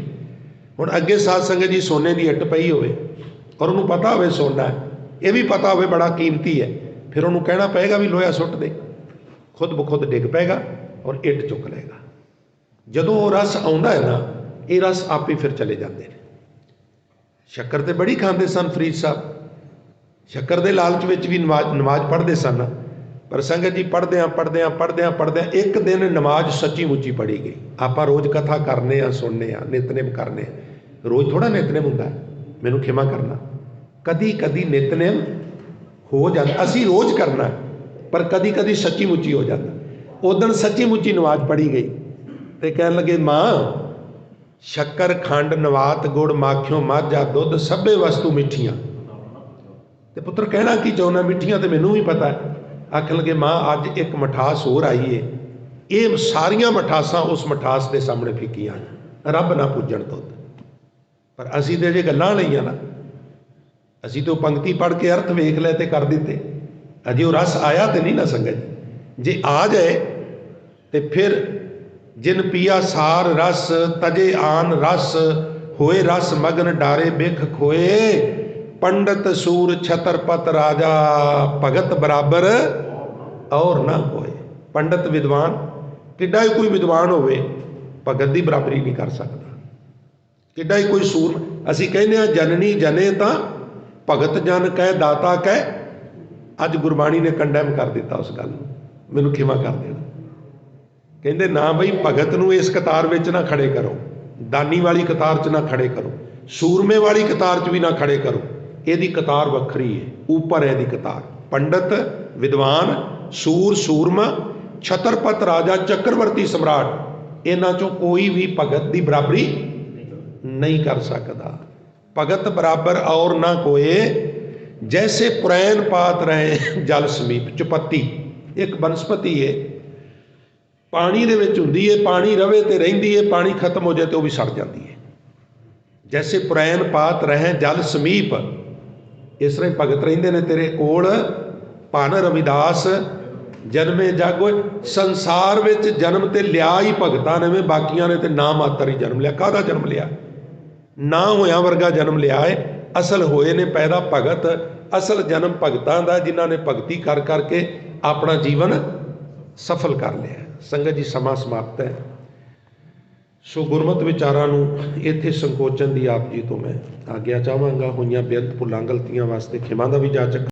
हुण अगे साध संगत जी सोने की इट पई होवे और उन्होंने पता होवे सोना है, ये भी पता होवे बड़ा कीमती है, फिर उन्होंने कहना पेगा भी लोहा सुट दे, खुद ब खुद डिग पेगा और इट चुक लेगा। जदों वो रस आउंदा है ना, ये रस आपे फिर चले जाते हैं। शक्कर तो बड़ी खाते सन फरीद साहब, शक्कर के लालच में भी नमाज पढ़ते सन, पर संगत जी पढ़द्या एक दिन नमाज सच्ची मुच्ची पढ़ी गई। आप रोज़ कथा करने सुनने नितनेम करने, रोज़ थोड़ा नितनेम हुंदा है, मैनू खिमा करना, कदी कदी नितनेम हो जाता, असी रोज़ करना पर कदी कदी सच्ची मुच्ची हो जाता। उदण सच्ची मुच्ची नमाज पढ़ी गई तो कह लगे माँ शक्कर खंड नवात गुड़ माखियों माझा दुध सभे वस्तु मिठियां। तो पुत्र कहना की चाहुंदा, मिठियां तो मैनू भी पता है। आखन लगे माँ अज एक मठास होर आई है, ये सारियां मठासां उस मठास के सामने फीकियां, रब ना पूजण दुध। पर असी तो जे गल्लां लईआं ना, असी तो पंक्ति पढ़ के अर्थ वेख लै ते कर दिते, अजे वो रस आया तो नहीं ना संगत जी। जे आ जाए तो फिर जिन पिया सार रस तजे आन रस, होए रस मगन डारे बिख खोए। पंडित सूर छतरपत राजा भगत बराबर और ना कोई। पंडित विद्वान किड्डा ही कोई विद्वान होवे, भगत की बराबरी नहीं कर सकता। किड्डा ही कोई सूर, असी कहने जननी जने तां भगत जन कह दाता कह। अज गुरबाणी ने कंडैम कर दिता उस गल नूं, मैनूं खिमा कर देना। कहते ना बई भगत नूं इस कतार विच ना खड़े करो, दानी वाली कतार च ना खड़े करो, सूरमे वाली कतार च भी ना खड़े करो। ਇਹਦੀ कतार वखरी है, ऊपर है ਇਹਦੀ कतार। पंडित विद्वान सूर सूरमा छतरपत राजा चक्रवर्ती सम्राट, इन्हां चों कोई भी भगत की बराबरी नहीं कर सकता। भगत बराबर और ना कोई, जैसे पुरैन पात रहे जल समीप। चुपत्ती एक वनस्पति है, पानी दे विच हुंदी है, पानी रवे तो रहिंदी है, पानी खत्म हो जाए तो भी सड़ जाती है। जैसे पुरैन पात रहे जल समीप, इस तरह भगत रहिंदे ने तेरे कोल। भन रविदास जन्मे जागो, संसार विच जन्म ते लिया ही भगतां ने, बाकियां ने तो ना मात्र ही जन्म लिया। काहदा जन्म लिया? ना होया वर्गा जन्म लिया है। असल होए ने पैदा भगत, असल जन्म भगतां दा, जिन्हां ने भगती कर करके अपना जीवन सफल कर लिया। संगत जी समा समाप्त है, सो गुरमत विचारां नूं इत्थे संकोचन की आप जी तो मैं आग्या चाहांगा। होईयां बेअंत भुलां गलतियां वास्ते खिमा दा भी जाचक